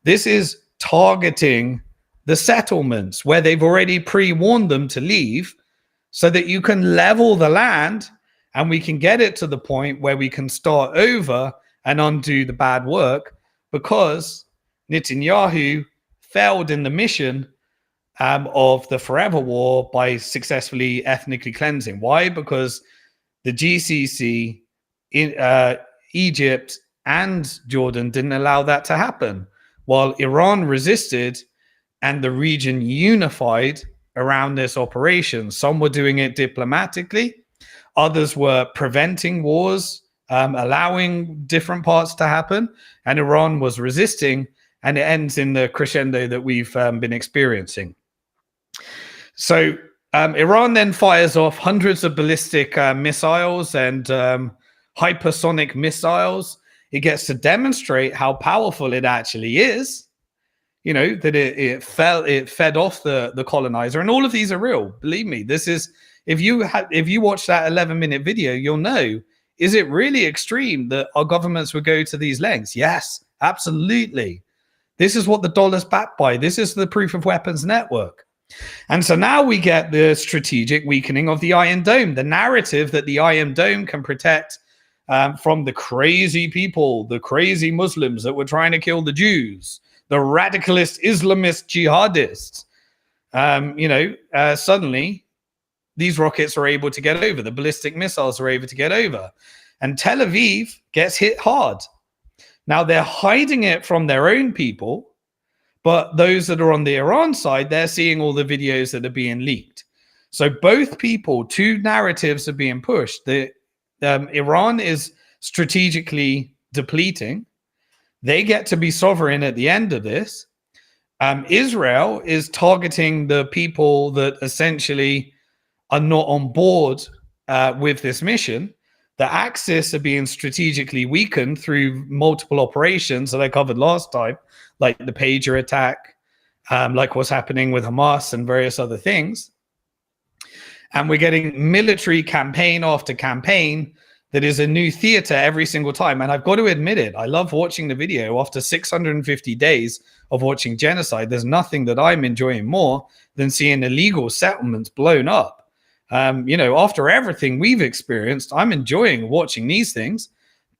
Speaker 1: This is targeting the settlements where they've already pre-warned them to leave so that you can level the land and we can get it to the point where we can start over and undo the bad work, because Netanyahu failed in the mission of the forever war by successfully ethnically cleansing. Why? Because the GCC, Egypt, and Jordan didn't allow that to happen, while Iran resisted and the region unified around this operation. Some were doing it diplomatically, others were preventing wars, allowing different parts to happen, and Iran was resisting, and it ends in the crescendo that we've been experiencing. So Iran then fires off hundreds of ballistic missiles and hypersonic missiles. It gets to demonstrate how powerful it actually is. That it fed off the colonizer, and all of these are real. Believe me, this is, if you watch that 11-minute video, you'll know, is it really extreme that our governments would go to these lengths? Yes, absolutely. This is what the dollar's backed by. This is the proof of weapons network. And so now we get the strategic weakening of the Iron Dome, the narrative that the Iron Dome can protect from the crazy people, the crazy Muslims that were trying to kill the Jews, the radicalist Islamist jihadists. Suddenly these rockets are able to get over, the ballistic missiles are able to get over, and Tel Aviv gets hit hard. Now they're hiding it from their own people, but those that are on the Iran side, they're seeing all the videos that are being leaked. So both people, two narratives are being pushed. Iran is strategically depleting. They get to be sovereign at the end of this. Israel is targeting the people that essentially are not on board with this mission. The Axis are being strategically weakened through multiple operations that I covered last time, like the pager attack, like what's happening with Hamas and various other things. And we're getting military campaign after campaign that is a new theater every single time. And I've got to admit it, I love watching the video. After 650 days of watching genocide, there's nothing that I'm enjoying more than seeing illegal settlements blown up. After everything we've experienced, I'm enjoying watching these things.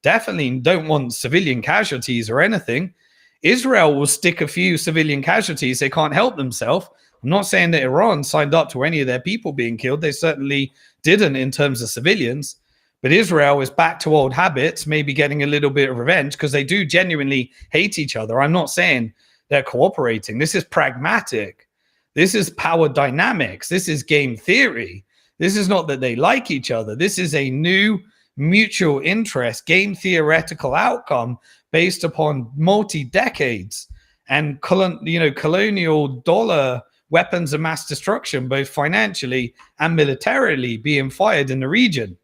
Speaker 1: Definitely don't want civilian casualties or anything. Israel will stick a few civilian casualties. They can't help themselves. I'm not saying that Iran signed up to any of their people being killed. They certainly didn't in terms of civilians. But Israel is back to old habits, maybe getting a little bit of revenge, because they do genuinely hate each other. I'm not saying they're cooperating. This is pragmatic. This is power dynamics. This is game theory. This is not that they like each other. This is a new mutual interest, game theoretical outcome based upon multi-decades and colonial dollar weapons of mass destruction, both financially and militarily, being fired in the region.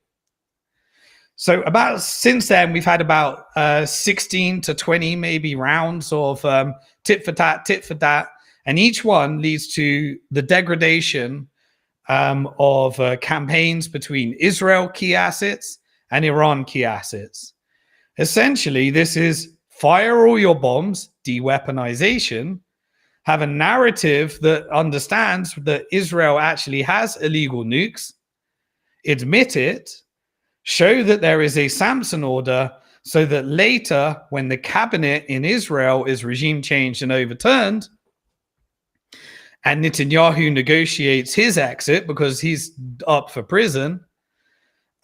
Speaker 1: So since then, we've had about 16 to 20 maybe rounds of tit for tat, and each one leads to the degradation of campaigns between Israel key assets and Iran key assets. Essentially, this is fire all your bombs, de-weaponization, have a narrative that understands that Israel actually has illegal nukes, admit it, show that there is a Samson order, so that later, when the cabinet in Israel is regime changed and overturned, and Netanyahu negotiates his exit because he's up for prison,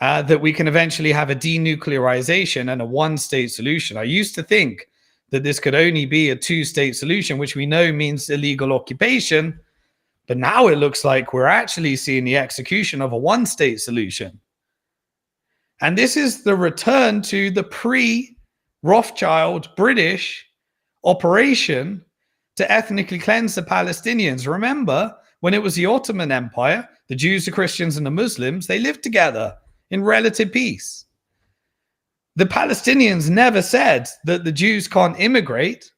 Speaker 1: that we can eventually have a denuclearization and a one-state solution. I used to think that this could only be a two-state solution, which we know means illegal occupation. But now it looks like we're actually seeing the execution of a one-state solution. And this is the return to the pre-Rothschild British operation to ethnically cleanse the Palestinians. Remember, when it was the Ottoman Empire, the Jews, the Christians, and the Muslims, they lived together in relative peace. The Palestinians never said that the Jews can't immigrate.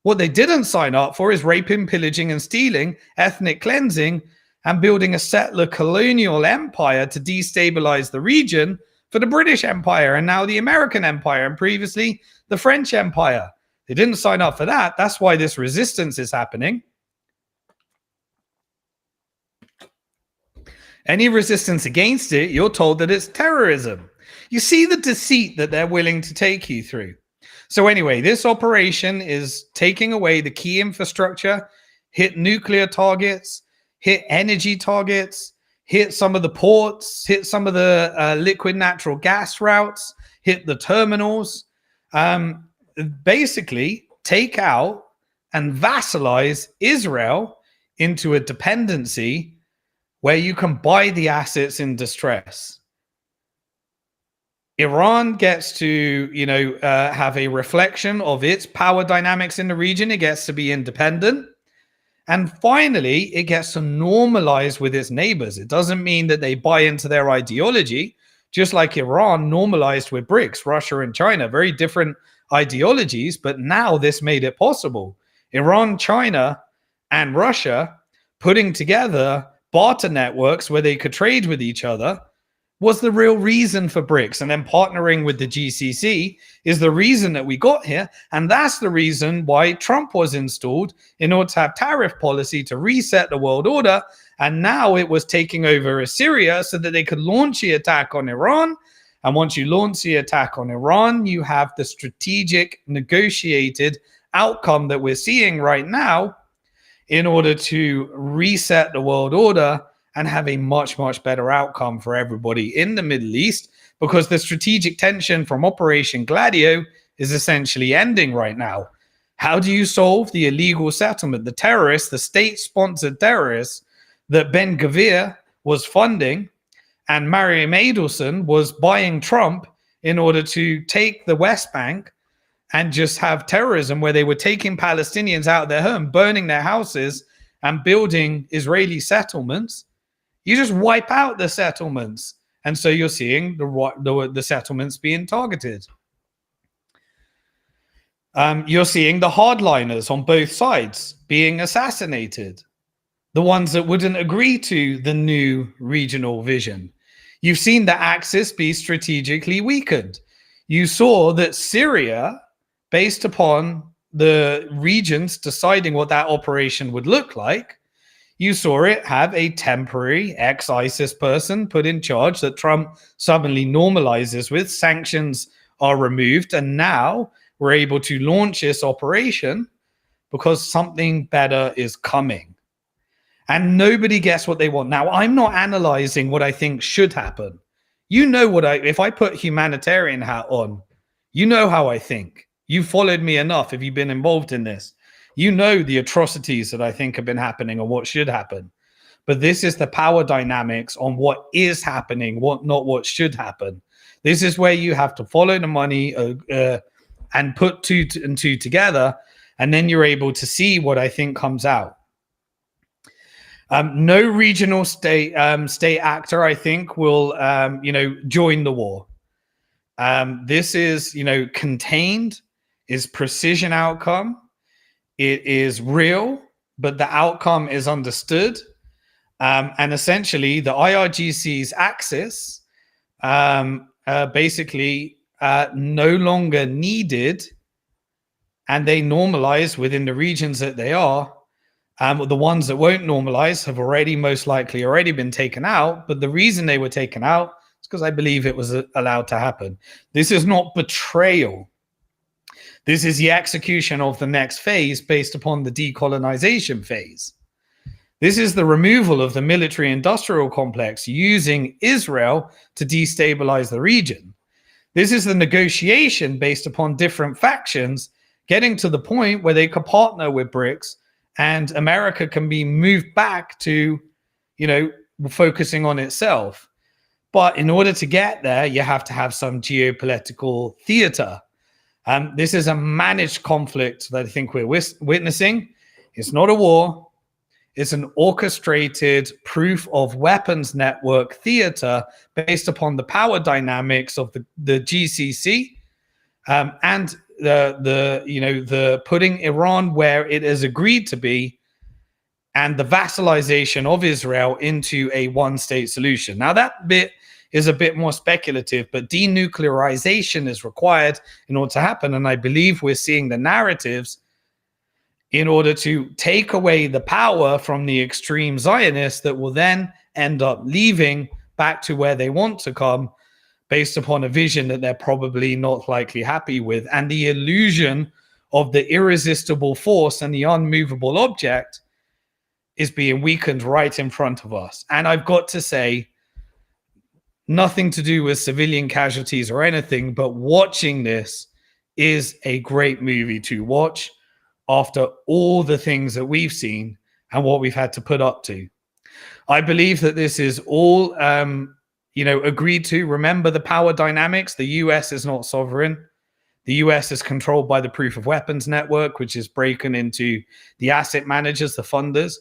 Speaker 1: What they didn't sign up for is raping, pillaging, and stealing, ethnic cleansing, and building a settler colonial empire to destabilize the region for the British Empire and now the American Empire and previously the French Empire. They didn't sign up for that. That's why this resistance is happening. Any resistance against it, you're told that it's terrorism. You see the deceit that they're willing to take you through. So anyway, this operation is taking away the key infrastructure, hit nuclear targets, hit energy targets, hit some of the ports, hit some of the liquid natural gas routes, hit the terminals, basically take out and vassalize Israel into a dependency where you can buy the assets in distress. Iran gets to, have a reflection of its power dynamics in the region. It gets to be independent. And finally, it gets to normalize with its neighbors. It doesn't mean that they buy into their ideology, just like Iran normalized with BRICS, Russia and China, very different ideologies. But now this made it possible. Iran, China, and Russia putting together barter networks where they could trade with each other was the real reason for BRICS. And then partnering with the GCC is the reason that we got here. And that's the reason why Trump was installed, in order to have tariff policy to reset the world order. And now it was taking over Syria so that they could launch the attack on Iran. And once you launch the attack on Iran, you have the strategic negotiated outcome that we're seeing right now in order to reset the world order and have a much, much better outcome for everybody in the Middle East, because the strategic tension from Operation Gladio is essentially ending right now. How do you solve the illegal settlement, the terrorists, the state-sponsored terrorists that Ben Gvir was funding and Mariam Adelson was buying Trump in order to take the West Bank and just have terrorism where they were taking Palestinians out of their home, burning their houses and building Israeli settlements? You just wipe out the settlements. And so you're seeing the settlements being targeted. You're seeing the hardliners on both sides being assassinated, the ones that wouldn't agree to the new regional vision. You've seen the Axis be strategically weakened. You saw that Syria, based upon the regions deciding what that operation would look like, you saw it have a temporary ex-ISIS person put in charge that Trump suddenly normalizes with. Sanctions are removed, and now we're able to launch this operation because something better is coming. And nobody gets what they want. Now, I'm not analyzing what I think should happen. You know if I put humanitarian hat on, you know how I think. You followed me enough if you've been involved in this. You know the atrocities that I think have been happening and what should happen. But this is the power dynamics on what is happening, not what should happen. This is where you have to follow the money and put two and two together, and then you're able to see what I think comes out. No regional state actor, I think, will join the war. This is contained, is precision outcome. It is real, but the outcome is understood. And essentially, the IRGC's axis basically no longer needed, and they normalize within the regions that they are. The ones that won't normalize have most likely already been taken out. But the reason they were taken out is because I believe it was allowed to happen. This is not betrayal. This is the execution of the next phase based upon the decolonization phase. This is the removal of the military-industrial complex using Israel to destabilize the region. This is the negotiation based upon different factions getting to the point where they could partner with BRICS and America can be moved back to, focusing on itself. But in order to get there, you have to have some geopolitical theater. This is a managed conflict that I think we're witnessing. It's not a war. It's an orchestrated proof of weapons network theater based upon the power dynamics of the GCC and the putting Iran where it has agreed to be, and the vassalization of Israel into a one-state solution. Now that bit is a bit more speculative, but denuclearization is required in order to happen, and I believe we're seeing the narratives in order to take away the power from the extreme Zionists that will then end up leaving back to where they want to come based upon a vision that they're probably not likely happy with. And the illusion of the irresistible force and the unmovable object is being weakened right in front of us. And I've got to say, nothing to do with civilian casualties or anything, but watching this is a great movie to watch after all the things that we've seen and what we've had to put up to. I believe that this is all, agreed to. Remember the power dynamics. The US is not sovereign. The US is controlled by the Proof of Weapons Network, which is broken into the asset managers, the funders.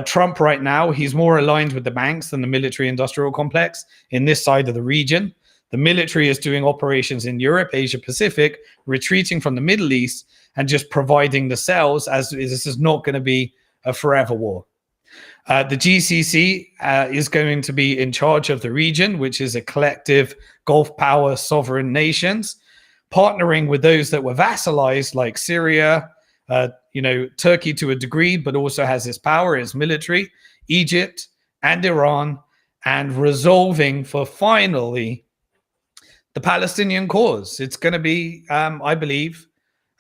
Speaker 1: Trump right now, he's more aligned with the banks than the military-industrial complex in this side of the region. The military is doing operations in Europe, Asia Pacific, retreating from the Middle East, and just providing the cells, as this is not going to be a forever war. The GCC is going to be in charge of the region, which is a collective Gulf power sovereign nations, partnering with those that were vassalized, like Syria, Turkey to a degree, but also has its power, its military, Egypt and Iran, and resolving for finally the Palestinian cause. It's going to be, I believe,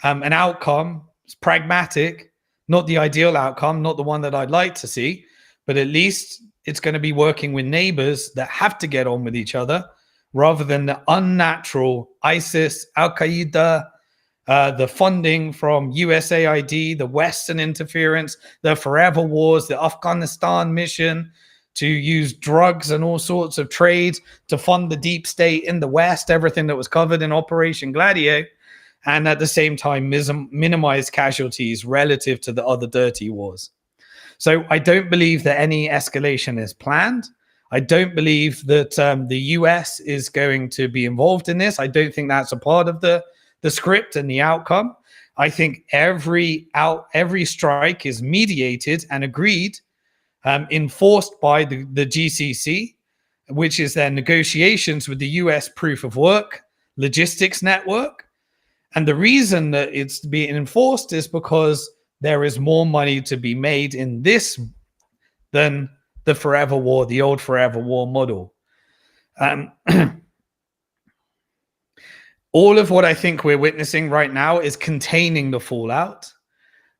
Speaker 1: an outcome. It's pragmatic, not the ideal outcome, not the one that I'd like to see, but at least it's going to be working with neighbors that have to get on with each other rather than the unnatural ISIS, Al-Qaeda, the funding from USAID, the Western interference, the forever wars, the Afghanistan mission, to use drugs and all sorts of trade to fund the deep state in the West, everything that was covered in Operation Gladio, and at the same time minimize casualties relative to the other dirty wars. So I don't believe that any escalation is planned. I don't believe that the US is going to be involved in this. I don't think that's a part of the script and the outcome. I think every strike is mediated and agreed, enforced by the GCC, which is their negotiations with the US proof of work logistics network. And the reason that it's being enforced is because there is more money to be made in this than the forever war, the old forever war model. All of what I think we're witnessing right now is containing the fallout.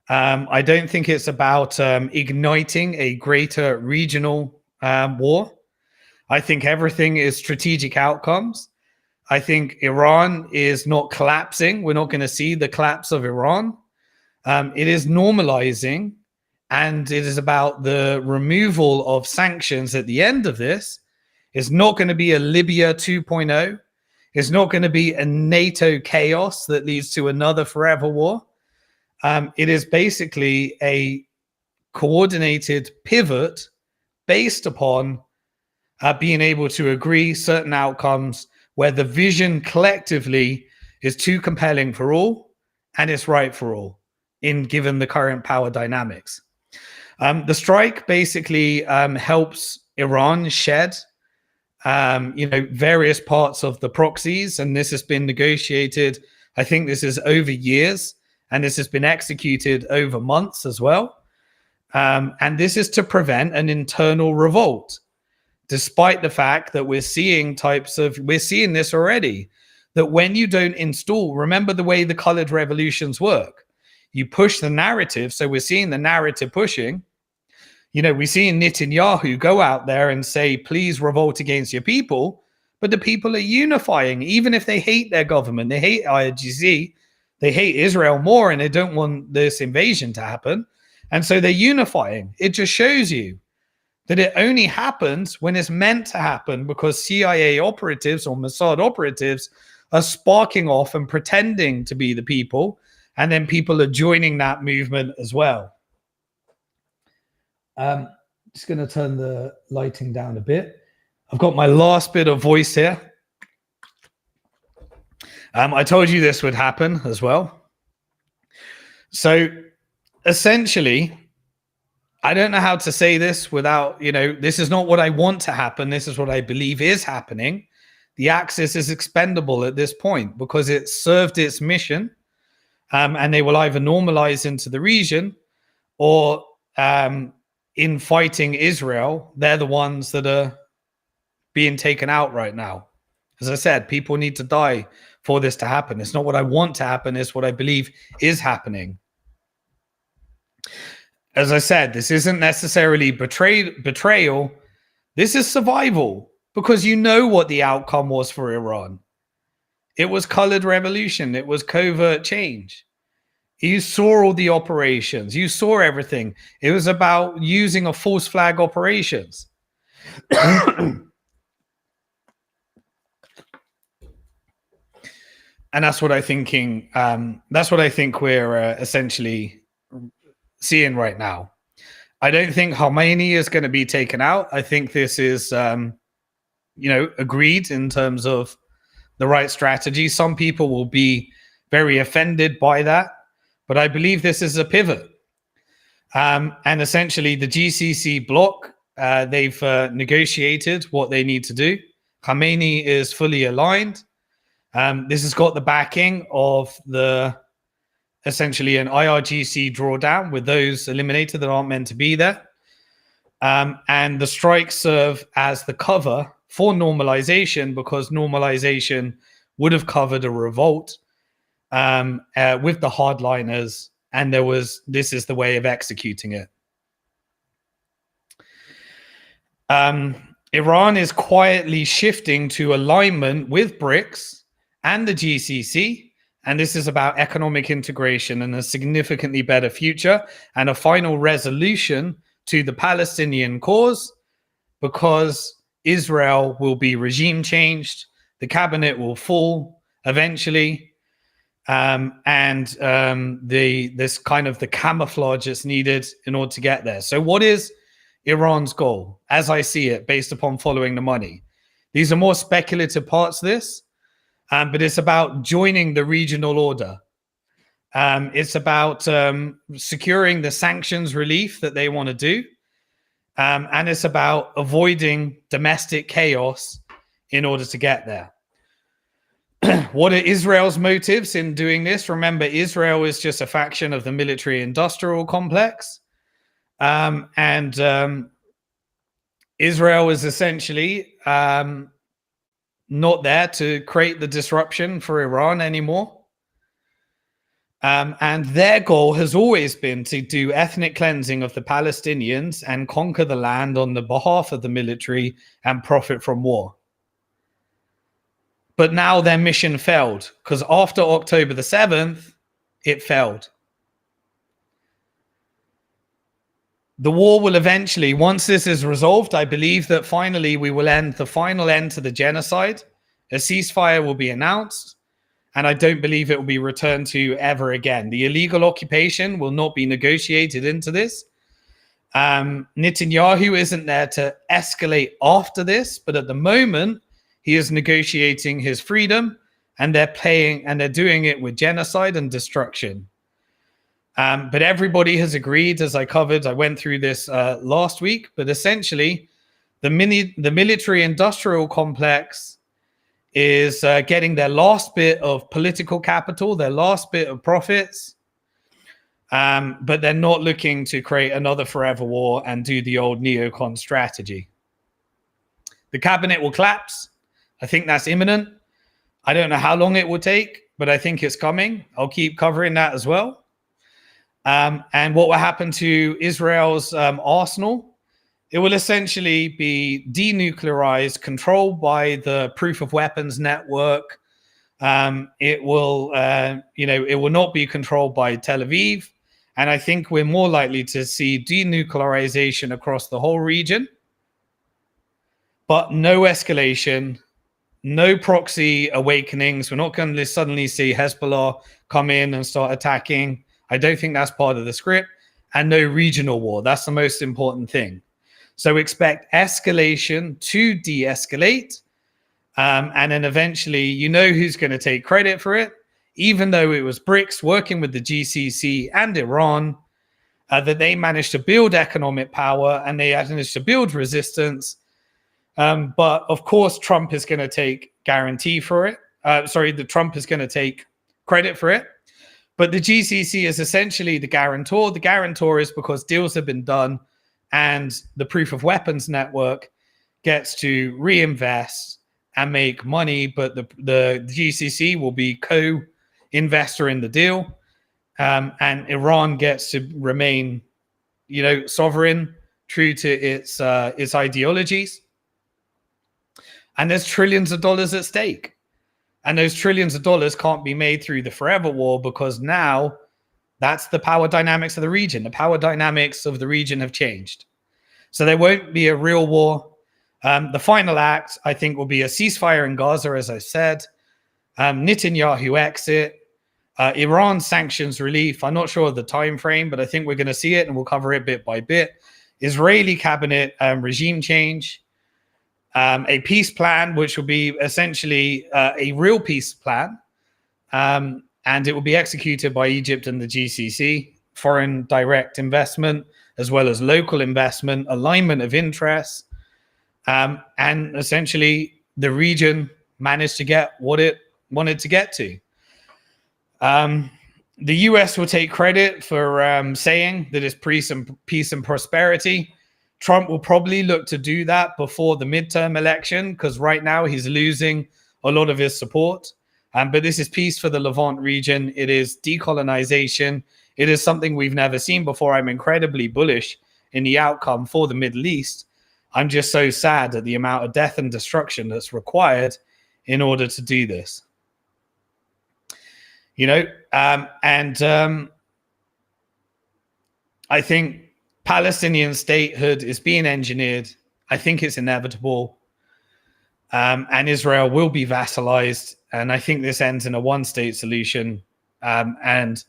Speaker 1: I don't think it's about igniting a greater regional war. I think everything is strategic outcomes. I think Iran is not collapsing. We're not going to see the collapse of Iran. It is normalizing, and it is about the removal of sanctions at the end of this. It's not going to be a Libya 2.0. It's not going to be a NATO chaos that leads to another forever war. It is basically a coordinated pivot based upon being able to agree certain outcomes where the vision collectively is too compelling for all and it's right for all in given the current power dynamics. The strike basically helps Iran shed various parts of the proxies, and this has been negotiated. I think this is over years, and this has been executed over months as well. And this is to prevent an internal revolt, despite the fact that we're seeing this already, that when you don't install, remember the way the colored revolutions work. You push the narrative. So we're seeing the narrative pushing. You know, we see Netanyahu go out there and say, please revolt against your people. But the people are unifying, even if they hate their government. They hate IRGC. They hate Israel more, and they don't want this invasion to happen. And so they're unifying. It just shows you that it only happens when it's meant to happen, because CIA operatives or Mossad operatives are sparking off and pretending to be the people. And then people are joining that movement as well. Just going to turn the lighting down a bit. I've got my last bit of voice here. I told you this would happen as well. So essentially, I don't know how to say this without, you know, this is not what I want to happen. This is what I believe is happening. The Axis is expendable at this point because it served its mission, and they will either normalize into the region or in fighting Israel, they're the ones that are being taken out right now. As I said, people need to die for this to happen. It's not what I want to happen. It's what I believe is happening. As I said, this isn't necessarily betrayal. This is survival, because you know what the outcome was for Iran. It was colored revolution. It was covert change. You saw all the operations. You saw everything. It was about using a false flag operations. And that's what I thinking. That's what I think we're essentially seeing right now. I don't think Khomeini is going to be taken out. I think this is, you know, agreed in terms of the right strategy. Some people will be very offended by that, but I believe this is a pivot. And essentially, the GCC bloc, they've negotiated what they need to do. Khomeini is fully aligned. This has got the backing of essentially an IRGC drawdown with those eliminated that aren't meant to be there. And the strikes serve as the cover for normalization, because normalization would have covered a revolt with the hardliners, and this is the way of executing it. Iran is quietly shifting to alignment with BRICS and the GCC, and this is about economic integration and a significantly better future and a final resolution to the Palestinian cause, because Israel will be regime changed, the cabinet will fall eventually, this kind of the camouflage that's needed in order to get there. So what is Iran's goal, as I see it, based upon following the money? These are more speculative parts of this. But it's about joining the regional order. It's about securing the sanctions relief that they want to do. And it's about avoiding domestic chaos in order to get there. What are Israel's motives in doing this? Remember, Israel is just a faction of the military-industrial complex. Israel is essentially... not there to create the disruption for Iran anymore. And their goal has always been to do ethnic cleansing of the Palestinians and conquer the land on the behalf of the military and profit from war. But now their mission failed, because after October the 7th, it failed. The war will eventually, once this is resolved, I believe that finally we will end the final end to the genocide. A ceasefire will be announced, and I don't believe it will be returned to ever again. The illegal occupation will not be negotiated into this. Netanyahu isn't there to escalate after this, but at the moment, he is negotiating his freedom, and they're doing it with genocide and destruction. But everybody has agreed, as I covered. I went through this last week, but essentially the military-industrial complex is getting their last bit of political capital, their last bit of profits, but they're not looking to create another forever war and do the old neocon strategy. The cabinet will collapse. I think that's imminent. I don't know how long it will take, but I think it's coming. I'll keep covering that as well. And what will happen to Israel's arsenal? It will essentially be denuclearized, controlled by the proof of weapons network. It will, it will not be controlled by Tel Aviv. And I think we're more likely to see denuclearization across the whole region, but no escalation, no proxy awakenings. We're not going to suddenly see Hezbollah come in and start attacking. I don't think that's part of the script. And no regional war. That's the most important thing. So expect escalation to de-escalate. And then eventually, you know who's going to take credit for it, even though it was BRICS working with the GCC and Iran, that they managed to build economic power and they managed to build resistance. But of course, Trump is going to take guarantee for it. Trump is going to take credit for it. But the GCC is essentially the guarantor. The guarantor is because deals have been done and the proof of weapons network gets to reinvest and make money. But the GCC will be co-investor in the deal. And Iran gets to remain, sovereign, true to its ideologies. And there's trillions of dollars at stake. And those trillions of dollars can't be made through the forever war, because now that's the power dynamics of the region. The power dynamics of the region have changed. So there won't be a real war. The final act, I think, will be a ceasefire in Gaza, as I said. Netanyahu exit. Iran sanctions relief. I'm not sure of the time frame, but I think we're going to see it, and we'll cover it bit by bit. Israeli cabinet regime change. A peace plan, which will be essentially a real peace plan, and it will be executed by Egypt and the GCC. Foreign direct investment, as well as local investment, alignment of interests, and essentially the region managed to get what it wanted to get to. The US will take credit for saying that it's peace and prosperity. Trump will probably look to do that before the midterm election, because right now he's losing a lot of his support. But this is peace for the Levant region. It is decolonization. It is something we've never seen before. I'm incredibly bullish in the outcome for the Middle East. I'm just so sad at the amount of death and destruction that's required in order to do this. I think Palestinian statehood is being engineered. I think it's inevitable. And Israel will be vassalized. And I think this ends in a one-state solution. And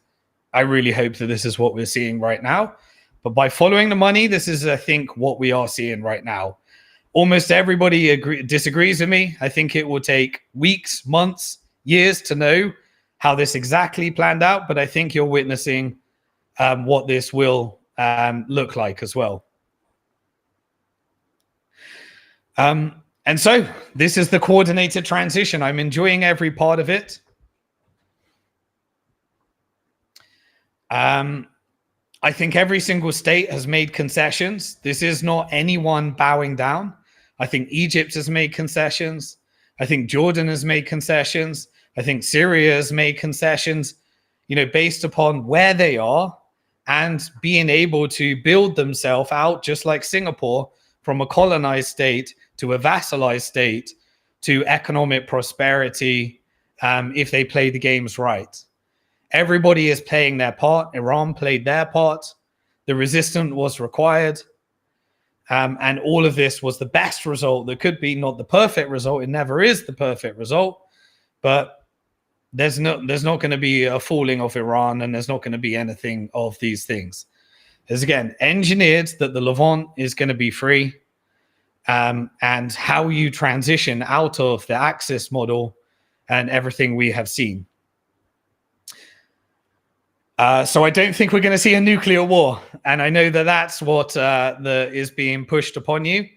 Speaker 1: I really hope that this is what we're seeing right now. But by following the money, this is, I think, what we are seeing right now. Almost everybody disagrees with me. I think it will take weeks, months, years to know how this exactly planned out. But I think you're witnessing what this will look like as well. And so this is the coordinated transition. I'm enjoying every part of it. I think every single state has made concessions. This is not anyone bowing down. I think Egypt has made concessions. I think Jordan has made concessions. I think Syria has made concessions, based upon where they are and being able to build themselves out, just like Singapore, from a colonized state to a vassalized state to economic prosperity, if they play the games right. Everybody is playing their part. Iran played their part. The resistance was required. And all of this was the best result that could be, not the perfect result. It never is the perfect result. But there's not going to be a falling of Iran, and there's not going to be anything of these things. It's, again, engineered that the Levant is going to be free. And how you transition out of the Axis model and everything we have seen. So I don't think we're going to see a nuclear war. And I know that that's what is being pushed upon you.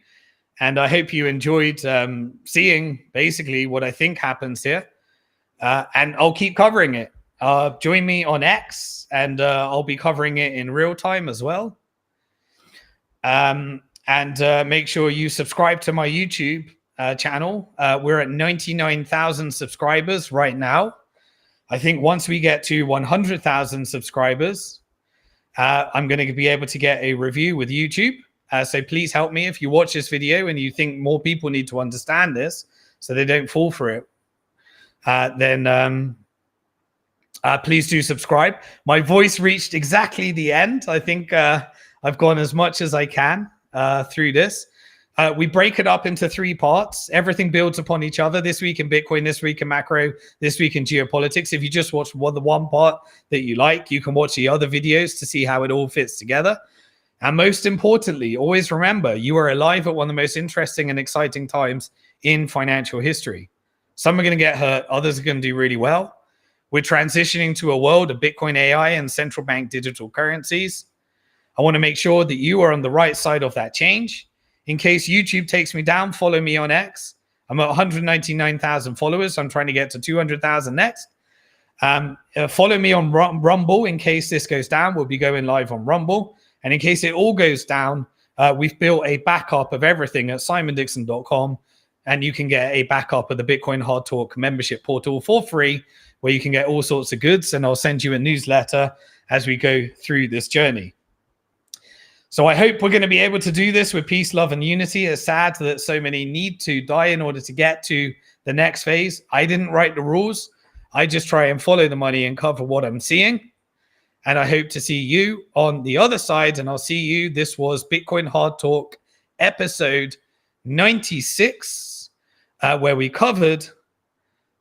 Speaker 1: And I hope you enjoyed seeing basically what I think happens here. And I'll keep covering it. Join me on X, and I'll be covering it in real time as well. And make sure you subscribe to my YouTube channel. We're at 99,000 subscribers right now. I think once we get to 100,000 subscribers, I'm going to be able to get a review with YouTube. So please help me if you watch this video and you think more people need to understand this so they don't fall for it. Then please do subscribe. My voice reached exactly the end. I think I've gone as much as I can through this. We break it up into 3 parts. Everything builds upon each other. This week in Bitcoin, this week in macro, this week in geopolitics. If you just watch the one part that you like, you can watch the other videos to see how it all fits together. And most importantly, always remember, you are alive at one of the most interesting and exciting times in financial history. Some are going to get hurt. Others are going to do really well. We're transitioning to a world of Bitcoin AI and central bank digital currencies. I want to make sure that you are on the right side of that change. In case YouTube takes me down, follow me on X. I'm at 199,000 followers. So I'm trying to get to 200,000 next. Follow me on Rumble. In case this goes down, we'll be going live on Rumble. And in case it all goes down, we've built a backup of everything at simondixon.com. And you can get a backup of the Bitcoin Hard Talk membership portal for free, where you can get all sorts of goods. And I'll send you a newsletter as we go through this journey. So I hope we're going to be able to do this with peace, love, and unity. It's sad that so many need to die in order to get to the next phase. I didn't write the rules. I just try and follow the money and cover what I'm seeing. And I hope to see you on the other side. And I'll see you. This was Bitcoin Hard Talk episode 96, where we covered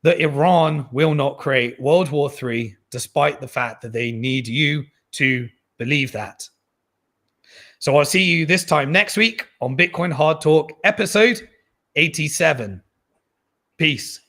Speaker 1: that Iran will not create World War III, despite the fact that they need you to believe that. So I'll see you this time next week on Bitcoin Hard Talk episode 87. Peace.